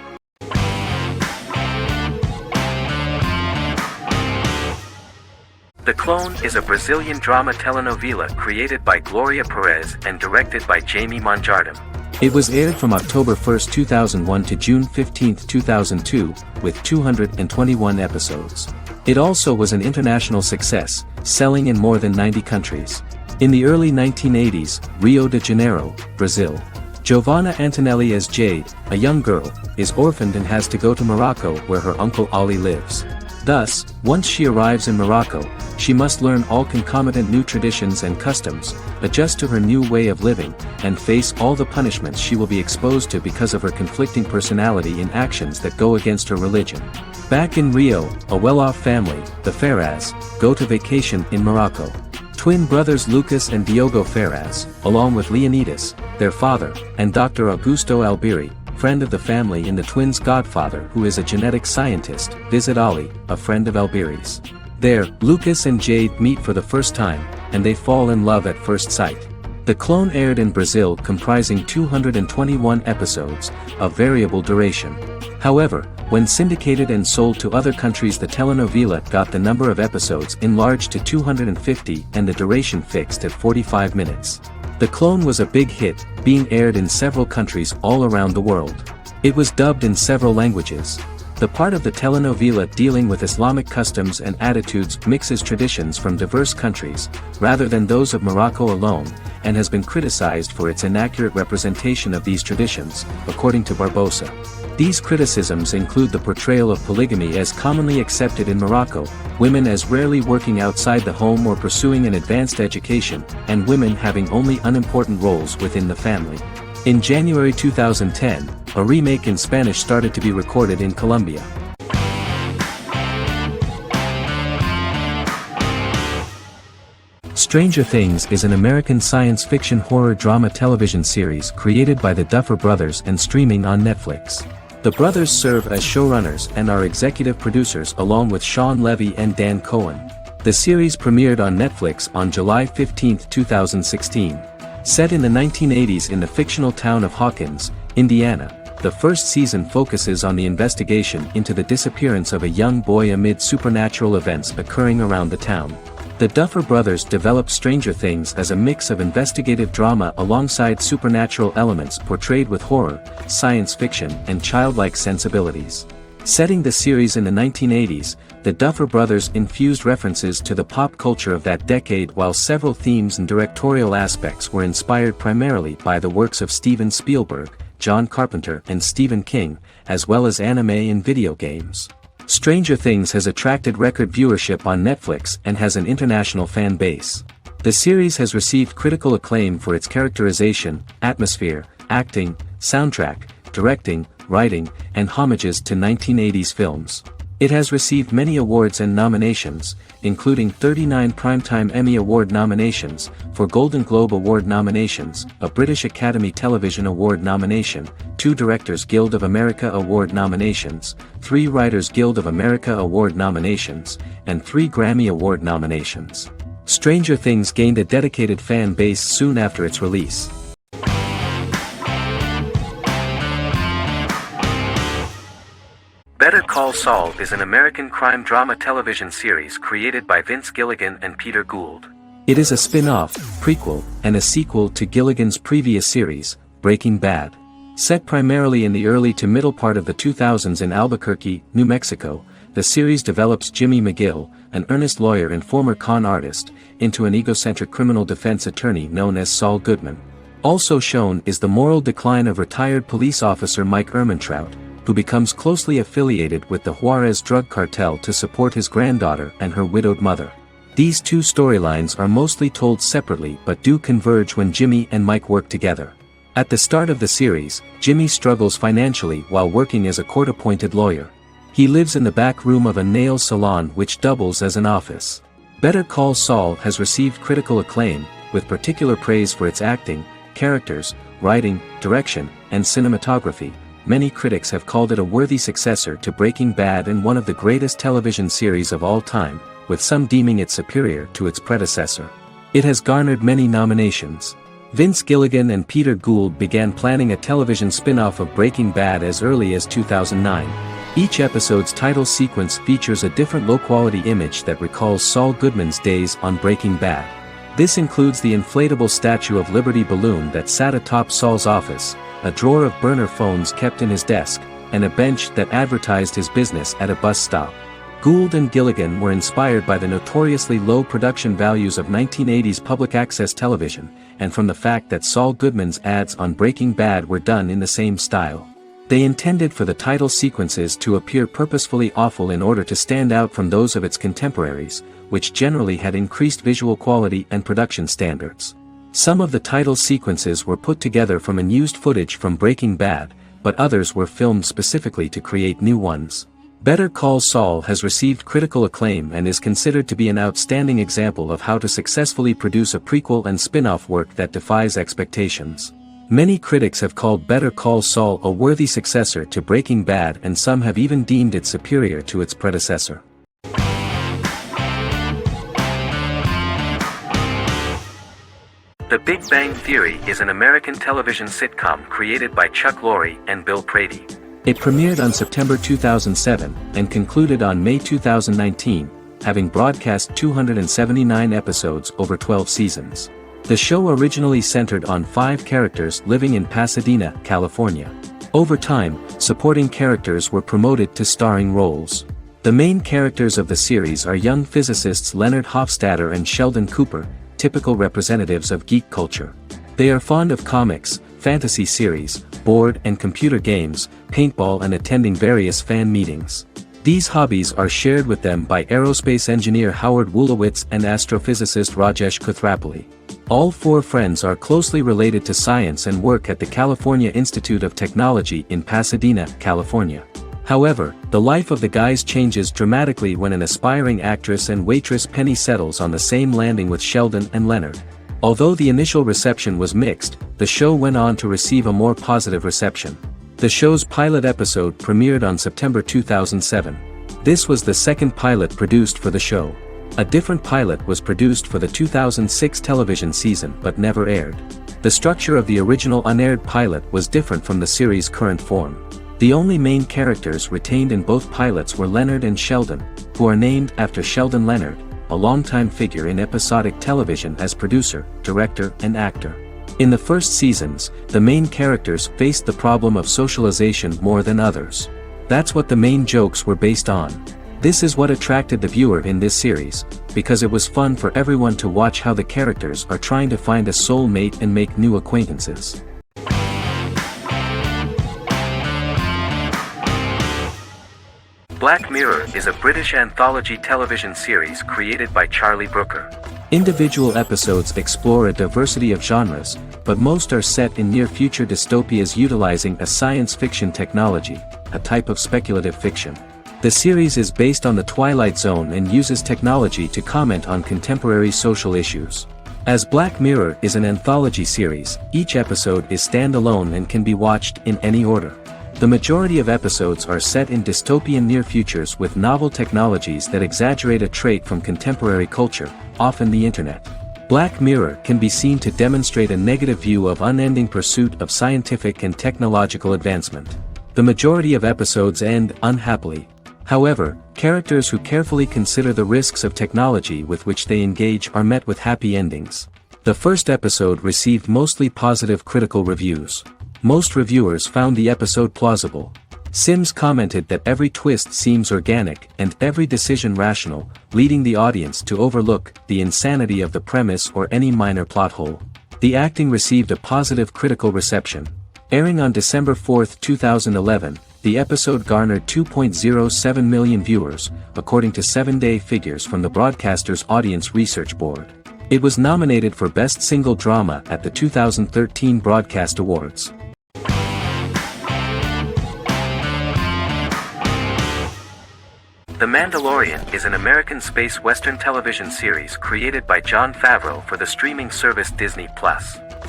The Clone is a Brazilian drama telenovela created by Gloria Perez and directed by Jamie Monjardim. It was aired from October 1, 2001 to June 15, 2002, with 221 episodes. It also was an international success, selling in more than 90 countries. In the early 1980s, Rio de Janeiro, Brazil. Giovanna Antonelli as Jade, a young girl, is orphaned and has to go to Morocco where her uncle Ali lives. Thus, once she arrives in Morocco, she must learn all concomitant new traditions and customs, adjust to her new way of living, and face all the punishments she will be exposed to because of her conflicting personality in actions that go against her religion. Back in Rio, a well-off family, the Ferraz, go to vacation in Morocco. Twin brothers Lucas and Diogo Ferraz, along with Leonidas, their father, and Dr. Augusto Albiri, friend of the family and the twins' godfather who is a genetic scientist, visit Aile, a friend of Albiri's. There, Lucas and Jade meet for the first time, and they fall in love at first sight. The clone aired in Brazil comprising 221 episodes, of variable duration. However, when syndicated and sold to other countries, the telenovela got the number of episodes enlarged to 250 and the duration fixed at 45 minutes. The clone was a big hit, being aired in several countries all around the world. It was dubbed in several languages. The part of the telenovela dealing with Islamic customs and attitudes mixes traditions from diverse countries, rather than those of Morocco alone, and has been criticized for its inaccurate representation of these traditions, according to Barbosa. These criticisms include the portrayal of polygamy as commonly accepted in Morocco, women as rarely working outside the home or pursuing an advanced education, and women having only unimportant roles within the family. In January 2010, a remake in Spanish started to be recorded in Colombia. Stranger Things is an American science fiction horror drama television series created by the Duffer Brothers and streaming on Netflix. The brothers serve as showrunners and are executive producers along with Sean Levy and Dan Cohen. The series premiered on Netflix on July 15, 2016. Set in the 1980s in the fictional town of Hawkins, Indiana, the first season focuses on the investigation into the disappearance of a young boy amid supernatural events occurring around the town. The Duffer Brothers developed Stranger Things as a mix of investigative drama alongside supernatural elements portrayed with horror, science fiction, and childlike sensibilities. Setting the series in the 1980s, the Duffer Brothers infused references to the pop culture of that decade, while several themes and directorial aspects were inspired primarily by the works of Steven Spielberg, John Carpenter, and Stephen King, as well as anime and video games. Stranger Things has attracted record viewership on Netflix and has an international fan base. The series has received critical acclaim for its characterization, atmosphere, acting, soundtrack, directing, writing, and homages to 1980s films. It has received many awards and nominations, including 39 Primetime Emmy Award nominations, 4 Golden Globe Award nominations, a British Academy Television Award nomination, 2 Directors Guild of America Award nominations, 3 Writers Guild of America Award nominations, and 3 Grammy Award nominations. Stranger Things gained a dedicated fan base soon after its release. Better Call Saul is an American crime drama television series created by Vince Gilligan and Peter Gould. It is a spin-off, prequel, and a sequel to Gilligan's previous series, Breaking Bad. Set primarily in the early to middle part of the 2000s in Albuquerque, New Mexico, the series develops Jimmy McGill, an earnest lawyer and former con artist, into an egocentric criminal defense attorney known as Saul Goodman. Also shown is the moral decline of retired police officer Mike Ehrmantraut, who becomes closely affiliated with the Juarez drug cartel to support his granddaughter and her widowed mother. These two storylines are mostly told separately but do converge when Jimmy and Mike work together. At the start of the series, Jimmy struggles financially while working as a court-appointed lawyer. He lives in the back room of a nail salon which doubles as an office. Better Call Saul has received critical acclaim, with particular praise for its acting, characters, writing, direction, and cinematography. Many critics have called it a worthy successor to Breaking Bad and one of the greatest television series of all time, with some deeming it superior to its predecessor. It has garnered many nominations. Vince Gilligan and Peter Gould began planning a television spin-off of Breaking Bad as early as 2009. Each episode's title sequence features a different low-quality image that recalls Saul Goodman's days on Breaking Bad. This includes the inflatable Statue of Liberty balloon that sat atop Saul's office, a drawer of burner phones kept in his desk, and a bench that advertised his business at a bus stop. Gould and Gilligan were inspired by the notoriously low production values of 1980s public access television, and from the fact that Saul Goodman's ads on Breaking Bad were done in the same style. They intended for the title sequences to appear purposefully awful in order to stand out from those of its contemporaries, which generally had increased visual quality and production standards. Some of the title sequences were put together from unused footage from Breaking Bad, but others were filmed specifically to create new ones. Better Call Saul has received critical acclaim and is considered to be an outstanding example of how to successfully produce a prequel and spin-off work that defies expectations. Many critics have called Better Call Saul a worthy successor to Breaking Bad, and some have even deemed it superior to its predecessor. The Big Bang Theory is an American television sitcom created by Chuck Lorre and Bill Prady. It premiered on September 2007 and concluded on May 2019, having broadcast 279 episodes over 12 seasons. The show originally centered on 5 characters living in Pasadena, California. Over time, supporting characters were promoted to starring roles. The main characters of the series are young physicists Leonard Hofstadter and Sheldon Cooper, typical representatives of geek culture. They are fond of comics, fantasy series, board and computer games, paintball, and attending various fan meetings. These hobbies are shared with them by aerospace engineer Howard Wolowitz and astrophysicist Rajesh Kuthrapalli. All 4 friends are closely related to science and work at the California Institute of Technology in Pasadena, California. However, the life of the guys changes dramatically when an aspiring actress and waitress Penny settles on the same landing with Sheldon and Leonard. Although the initial reception was mixed, the show went on to receive a more positive reception. The show's pilot episode premiered on September 2007. This was the second pilot produced for the show. A different pilot was produced for the 2006 television season but never aired. The structure of the original unaired pilot was different from the series' current form. The only main characters retained in both pilots were Leonard and Sheldon, who are named after Sheldon Leonard, a longtime figure in episodic television as producer, director, and actor. In the first seasons, the main characters faced the problem of socialization more than others. That's what the main jokes were based on. This is what attracted the viewer in this series, because it was fun for everyone to watch how the characters are trying to find a soul mate and make new acquaintances. Black Mirror is a British anthology television series created by Charlie Brooker. Individual episodes explore a diversity of genres, but most are set in near-future dystopias utilizing a science fiction technology, a type of speculative fiction. The series is based on the Twilight Zone and uses technology to comment on contemporary social issues. As Black Mirror is an anthology series, each episode is standalone and can be watched in any order. The majority of episodes are set in dystopian near futures with novel technologies that exaggerate a trait from contemporary culture, often the internet. Black Mirror can be seen to demonstrate a negative view of unending pursuit of scientific and technological advancement. The majority of episodes end unhappily. However, characters who carefully consider the risks of technology with which they engage are met with happy endings. The first episode received mostly positive critical reviews. Most reviewers found the episode plausible. Sims commented that every twist seems organic and every decision rational, leading the audience to overlook the insanity of the premise or any minor plot hole. The acting received a positive critical reception. Airing on December 4, 2011, the episode garnered 2.07 million viewers, according to 7-day figures from the broadcaster's Audience Research Board. It was nominated for Best Single Drama at the 2013 Broadcast Awards. The Mandalorian is an American space western television series created by Jon Favreau for the streaming service Disney+.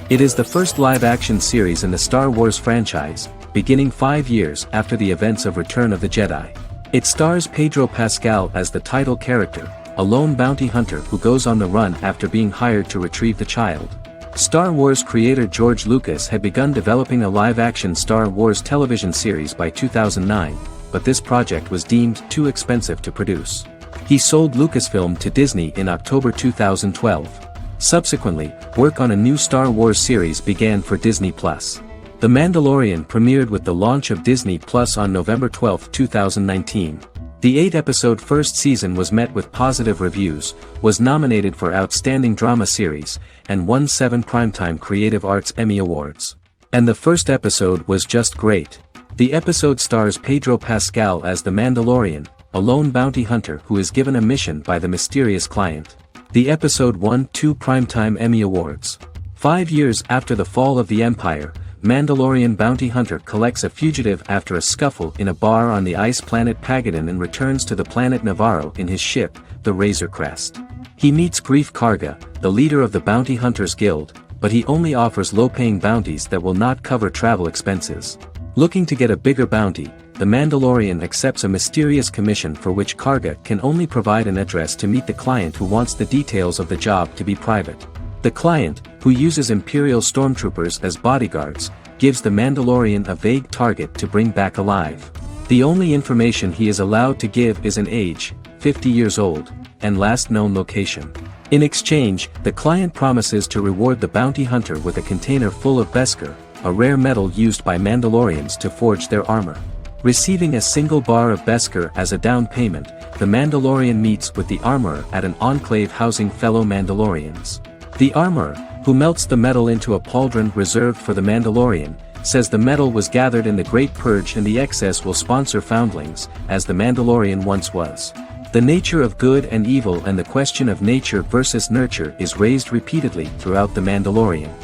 It is the first live-action series in the Star Wars franchise, beginning 5 years after the events of Return of the Jedi. It stars Pedro Pascal as the title character, a lone bounty hunter who goes on the run after being hired to retrieve the child. Star Wars creator George Lucas had begun developing a live-action Star Wars television series by 2009, but this project was deemed too expensive to produce. He sold Lucasfilm to Disney in October 2012. Subsequently, work on a new Star Wars series began for Disney+. The Mandalorian premiered with the launch of Disney+ on November 12, 2019. The 8-episode first season was met with positive reviews, was nominated for Outstanding Drama Series, and won 7 Primetime Creative Arts Emmy Awards. And the first episode was just great. The episode stars Pedro Pascal as the Mandalorian, a lone bounty hunter who is given a mission by the mysterious client. The episode won 2 Primetime Emmy Awards. 5 years after the fall of the Empire, Mandalorian bounty hunter collects a fugitive after a scuffle in a bar on the ice planet Pagadan and returns to the planet Navarro in his ship, the Razor Crest. He meets Grief Karga, the leader of the Bounty Hunters Guild, but he only offers low-paying bounties that will not cover travel expenses. Looking to get a bigger bounty, the Mandalorian accepts a mysterious commission for which Karga can only provide an address to meet the client who wants the details of the job to be private. The client, who uses Imperial stormtroopers as bodyguards, gives the Mandalorian a vague target to bring back alive. The only information he is allowed to give is an age, 50 years old, and last known location. In exchange, the client promises to reward the bounty hunter with a container full of Beskar, a rare metal used by Mandalorians to forge their armor. Receiving a single bar of Beskar as a down payment, the Mandalorian meets with the armorer at an enclave housing fellow Mandalorians. The armorer, who melts the metal into a pauldron reserved for the Mandalorian, says the metal was gathered in the Great Purge and the excess will sponsor foundlings, as the Mandalorian once was. The nature of good and evil and the question of nature versus nurture is raised repeatedly throughout The Mandalorian.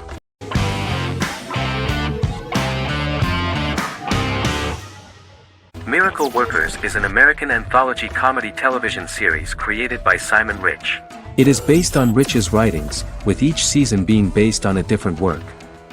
Miracle Workers is an American anthology comedy television series created by Simon Rich. It is based on Rich's writings, with each season being based on a different work.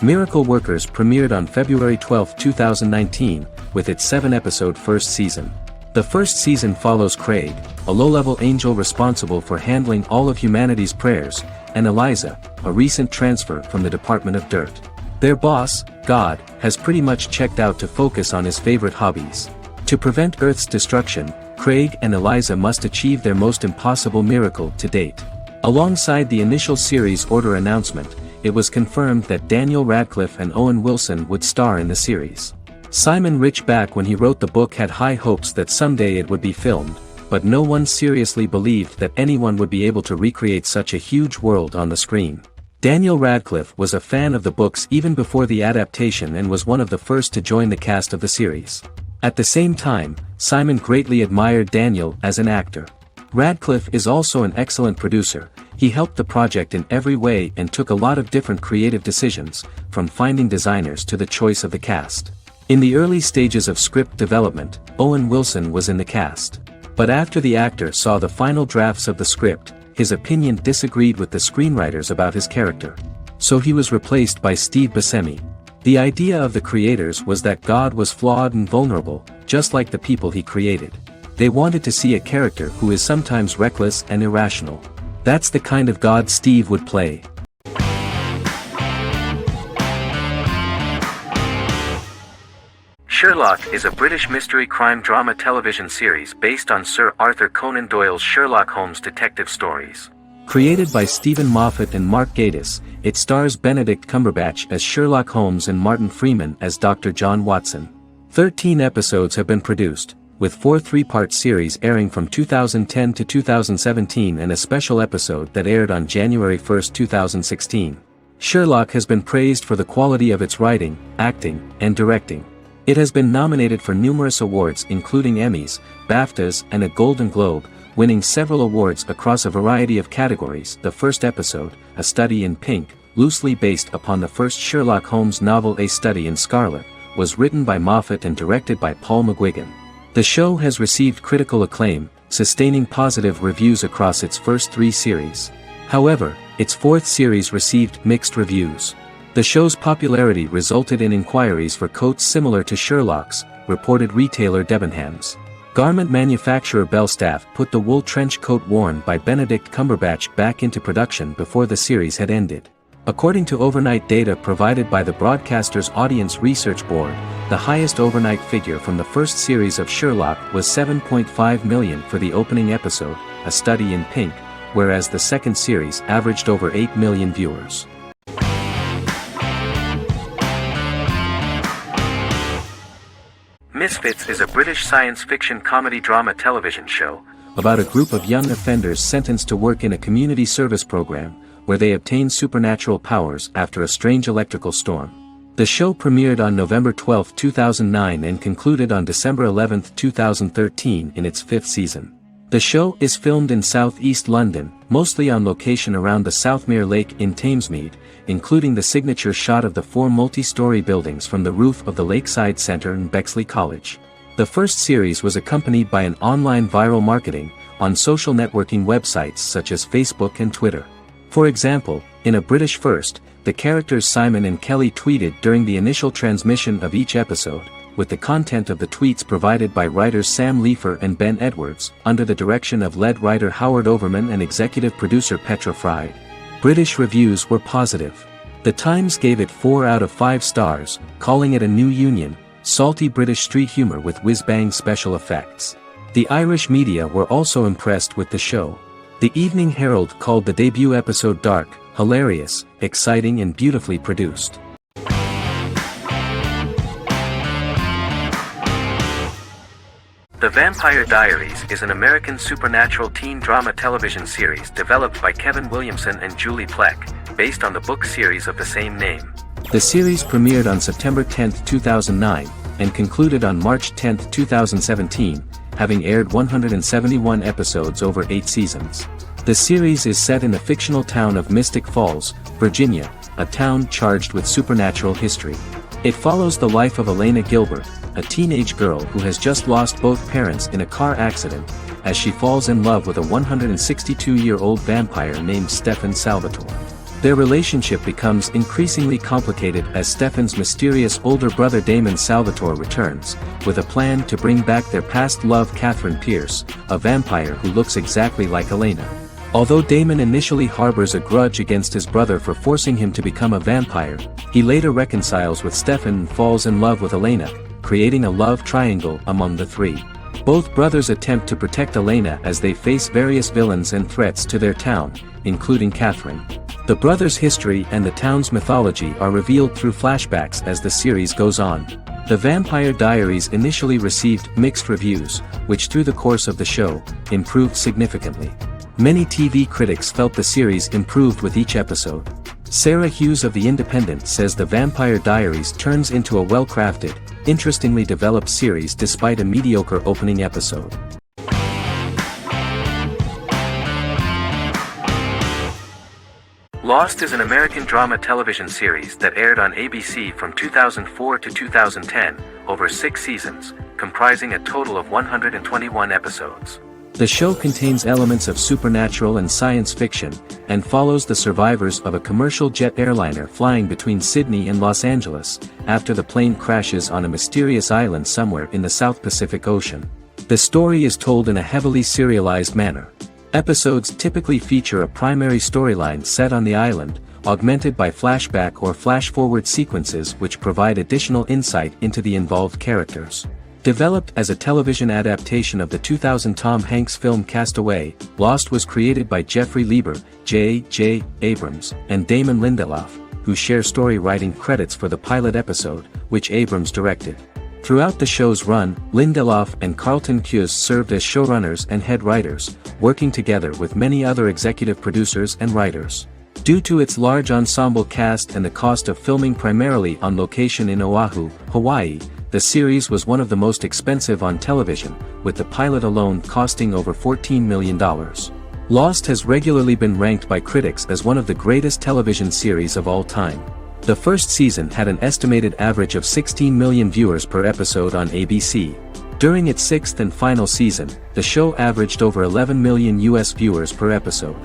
Miracle Workers premiered on February 12, 2019, with its 7-episode first season. The first season follows Craig, a low-level angel responsible for handling all of humanity's prayers, and Eliza, a recent transfer from the Department of Dirt. Their boss, God, has pretty much checked out to focus on his favorite hobbies. To prevent Earth's destruction, Craig and Eliza must achieve their most impossible miracle to date. Alongside the initial series order announcement, it was confirmed that Daniel Radcliffe and Owen Wilson would star in the series. Simon Rich back when he wrote the book had high hopes that someday it would be filmed, but no one seriously believed that anyone would be able to recreate such a huge world on the screen. Daniel Radcliffe was a fan of the books even before the adaptation and was one of the first to join the cast of the series. At the same time, Simon greatly admired Daniel as an actor. Radcliffe is also an excellent producer. He helped the project in every way and took a lot of different creative decisions, from finding designers to the choice of the cast. In the early stages of script development, Owen Wilson was in the cast. But after the actor saw the final drafts of the script, his opinion disagreed with the screenwriters about his character. So he was replaced by Steve Buscemi. The idea of the creators was that God was flawed and vulnerable, just like the people he created. They wanted to see a character who is sometimes reckless and irrational. That's the kind of God Steve would play. Sherlock is a British mystery crime drama television series based on Sir Arthur Conan Doyle's Sherlock Holmes detective stories. Created by Stephen Moffat and Mark Gatiss, it stars Benedict Cumberbatch as Sherlock Holmes and Martin Freeman as Dr. John Watson. 13 episodes have been produced, with 4 3-part series airing from 2010 to 2017 and a special episode that aired on January 1, 2016. Sherlock has been praised for the quality of its writing, acting, and directing. It has been nominated for numerous awards including Emmys, BAFTAs and a Golden Globe, winning several awards across a variety of categories. The first episode, A Study in Pink, loosely based upon the first Sherlock Holmes novel A Study in Scarlet, was written by Moffat and directed by Paul McGuigan. The show has received critical acclaim, sustaining positive reviews across its first 3 series. However, its 4th series received mixed reviews. The show's popularity resulted in inquiries for coats similar to Sherlock's, reported retailer Debenhams. Garment manufacturer Belstaff put the wool trench coat worn by Benedict Cumberbatch back into production before the series had ended. According to overnight data provided by the broadcaster's Audience Research Board, the highest overnight figure from the first series of Sherlock was 7.5 million for the opening episode, A Study in Pink, whereas the second series averaged over 8 million viewers. Misfits is a British science fiction comedy drama television show about a group of young offenders sentenced to work in a community service program, where they obtain supernatural powers after a strange electrical storm. The show premiered on November 12, 2009 and concluded on December 11, 2013 in its 5th season. The show is filmed in southeast London, mostly on location around the Southmere Lake in Thamesmead, including the signature shot of the 4 multi-story buildings from the roof of the Lakeside Centre in Bexley College. The first series was accompanied by an online viral marketing on social networking websites such as Facebook and Twitter. For example, in a British first, the characters Simon and Kelly tweeted during the initial transmission of each episode, with the content of the tweets provided by writers Sam Leifer and Ben Edwards, under the direction of lead writer Howard Overman and executive producer Petra Fried. British reviews were positive. The Times gave it 4 out of 5 stars, calling it a new union, salty British street humour with whiz-bang special effects. The Irish media were also impressed with the show. The Evening Herald called the debut episode dark, hilarious, exciting and beautifully produced. The Vampire Diaries is an American supernatural teen drama television series developed by Kevin Williamson and Julie Plec, based on the book series of the same name. The series premiered on September 10, 2009, and concluded on March 10, 2017, having aired 171 episodes over 8 seasons. The series is set in the fictional town of Mystic Falls, Virginia, a town charged with supernatural history. It follows the life of Elena Gilbert, a teenage girl who has just lost both parents in a car accident, as she falls in love with a 162-year-old vampire named Stefan Salvatore. Their relationship becomes increasingly complicated as Stefan's mysterious older brother Damon Salvatore returns, with a plan to bring back their past love Catherine Pierce, a vampire who looks exactly like Elena. Although Damon initially harbors a grudge against his brother for forcing him to become a vampire, he later reconciles with Stefan and falls in love with Elena, creating a love triangle among the three. Both brothers attempt to protect Elena as they face various villains and threats to their town, including Catherine. The brothers' history and the town's mythology are revealed through flashbacks as the series goes on. The Vampire Diaries initially received mixed reviews, which through the course of the show, improved significantly. Many TV critics felt the series improved with each episode. Sarah Hughes of The Independent says The Vampire Diaries turns into a well-crafted, interestingly developed series despite a mediocre opening episode. Lost is an American drama television series that aired on ABC from 2004 to 2010, over 6 seasons, comprising a total of 121 episodes. The show contains elements of supernatural and science fiction, and follows the survivors of a commercial jet airliner flying between Sydney and Los Angeles, after the plane crashes on a mysterious island somewhere in the South Pacific Ocean. The story is told in a heavily serialized manner. Episodes typically feature a primary storyline set on the island, augmented by flashback or flash-forward sequences which provide additional insight into the involved characters. Developed as a television adaptation of the 2000 Tom Hanks film Castaway, Lost was created by Jeffrey Lieber, J.J. Abrams, and Damon Lindelof, who share story writing credits for the pilot episode, which Abrams directed. Throughout the show's run, Lindelof and Carlton Cuse served as showrunners and head writers, working together with many other executive producers and writers. Due to its large ensemble cast and the cost of filming primarily on location in Oahu, Hawaii, the series was one of the most expensive on television, with the pilot alone costing over $14 million. Lost has regularly been ranked by critics as one of the greatest television series of all time. The first season had an estimated average of 16 million viewers per episode on ABC. During its 6th and final season, the show averaged over 11 million US viewers per episode.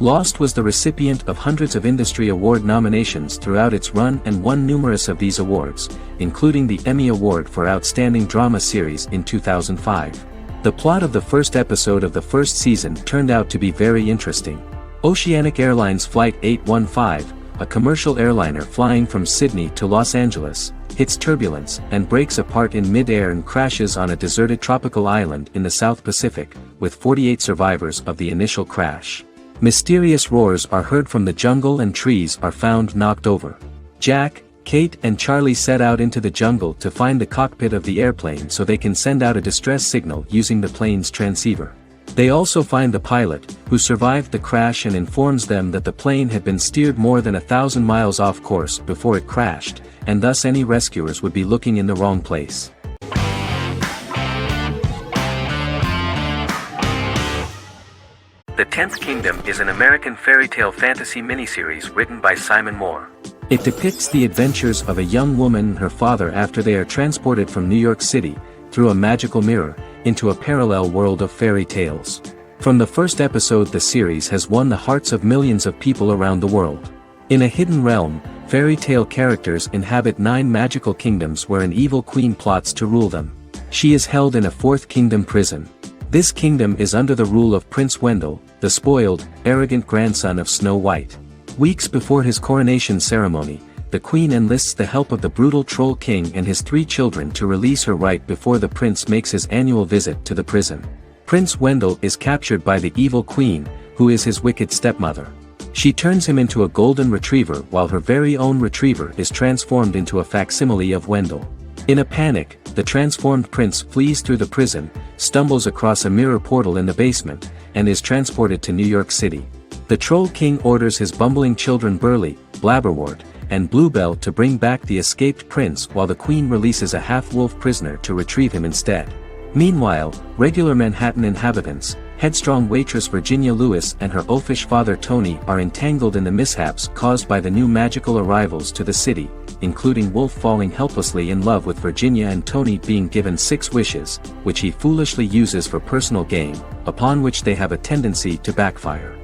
Lost was the recipient of hundreds of industry award nominations throughout its run and won numerous of these awards, including the Emmy Award for Outstanding Drama Series in 2005. The plot of the first episode of the first season turned out to be very interesting. Oceanic Airlines Flight 815, a commercial airliner flying from Sydney to Los Angeles, hits turbulence and breaks apart in mid-air and crashes on a deserted tropical island in the South Pacific, with 48 survivors of the initial crash. Mysterious roars are heard from the jungle and trees are found knocked over. Jack, Kate and Charlie set out into the jungle to find the cockpit of the airplane so they can send out a distress signal using the plane's transceiver. They also find the pilot, who survived the crash and informs them that the plane had been steered more than 1,000 miles off course before it crashed, and thus any rescuers would be looking in the wrong place. The Tenth Kingdom is an American fairy tale fantasy miniseries written by Simon Moore. It depicts the adventures of a young woman and her father after they are transported from New York City, through a magical mirror, into a parallel world of fairy tales. From the first episode, the series has won the hearts of millions of people around the world. In a hidden realm, fairy tale characters inhabit 9 magical kingdoms where an evil queen plots to rule them. She is held in a 4th kingdom prison. This kingdom is under the rule of Prince Wendell, the spoiled, arrogant grandson of Snow White. Weeks before his coronation ceremony, the queen enlists the help of the brutal Troll King and his 3 children to release her right before the prince makes his annual visit to the prison. Prince Wendell is captured by the evil queen, who is his wicked stepmother. She turns him into a golden retriever while her very own retriever is transformed into a facsimile of Wendell. In a panic, the transformed prince flees through the prison, stumbles across a mirror portal in the basement, and is transported to New York City. The Troll King orders his bumbling children Burly, Blabberwort, and Bluebell to bring back the escaped prince while the queen releases a half-wolf prisoner to retrieve him instead. Meanwhile, regular Manhattan inhabitants, headstrong waitress Virginia Lewis and her oafish father Tony are entangled in the mishaps caused by the new magical arrivals to the city, including Wolf falling helplessly in love with Virginia and Tony being given 6 wishes, which he foolishly uses for personal gain, upon which they have a tendency to backfire.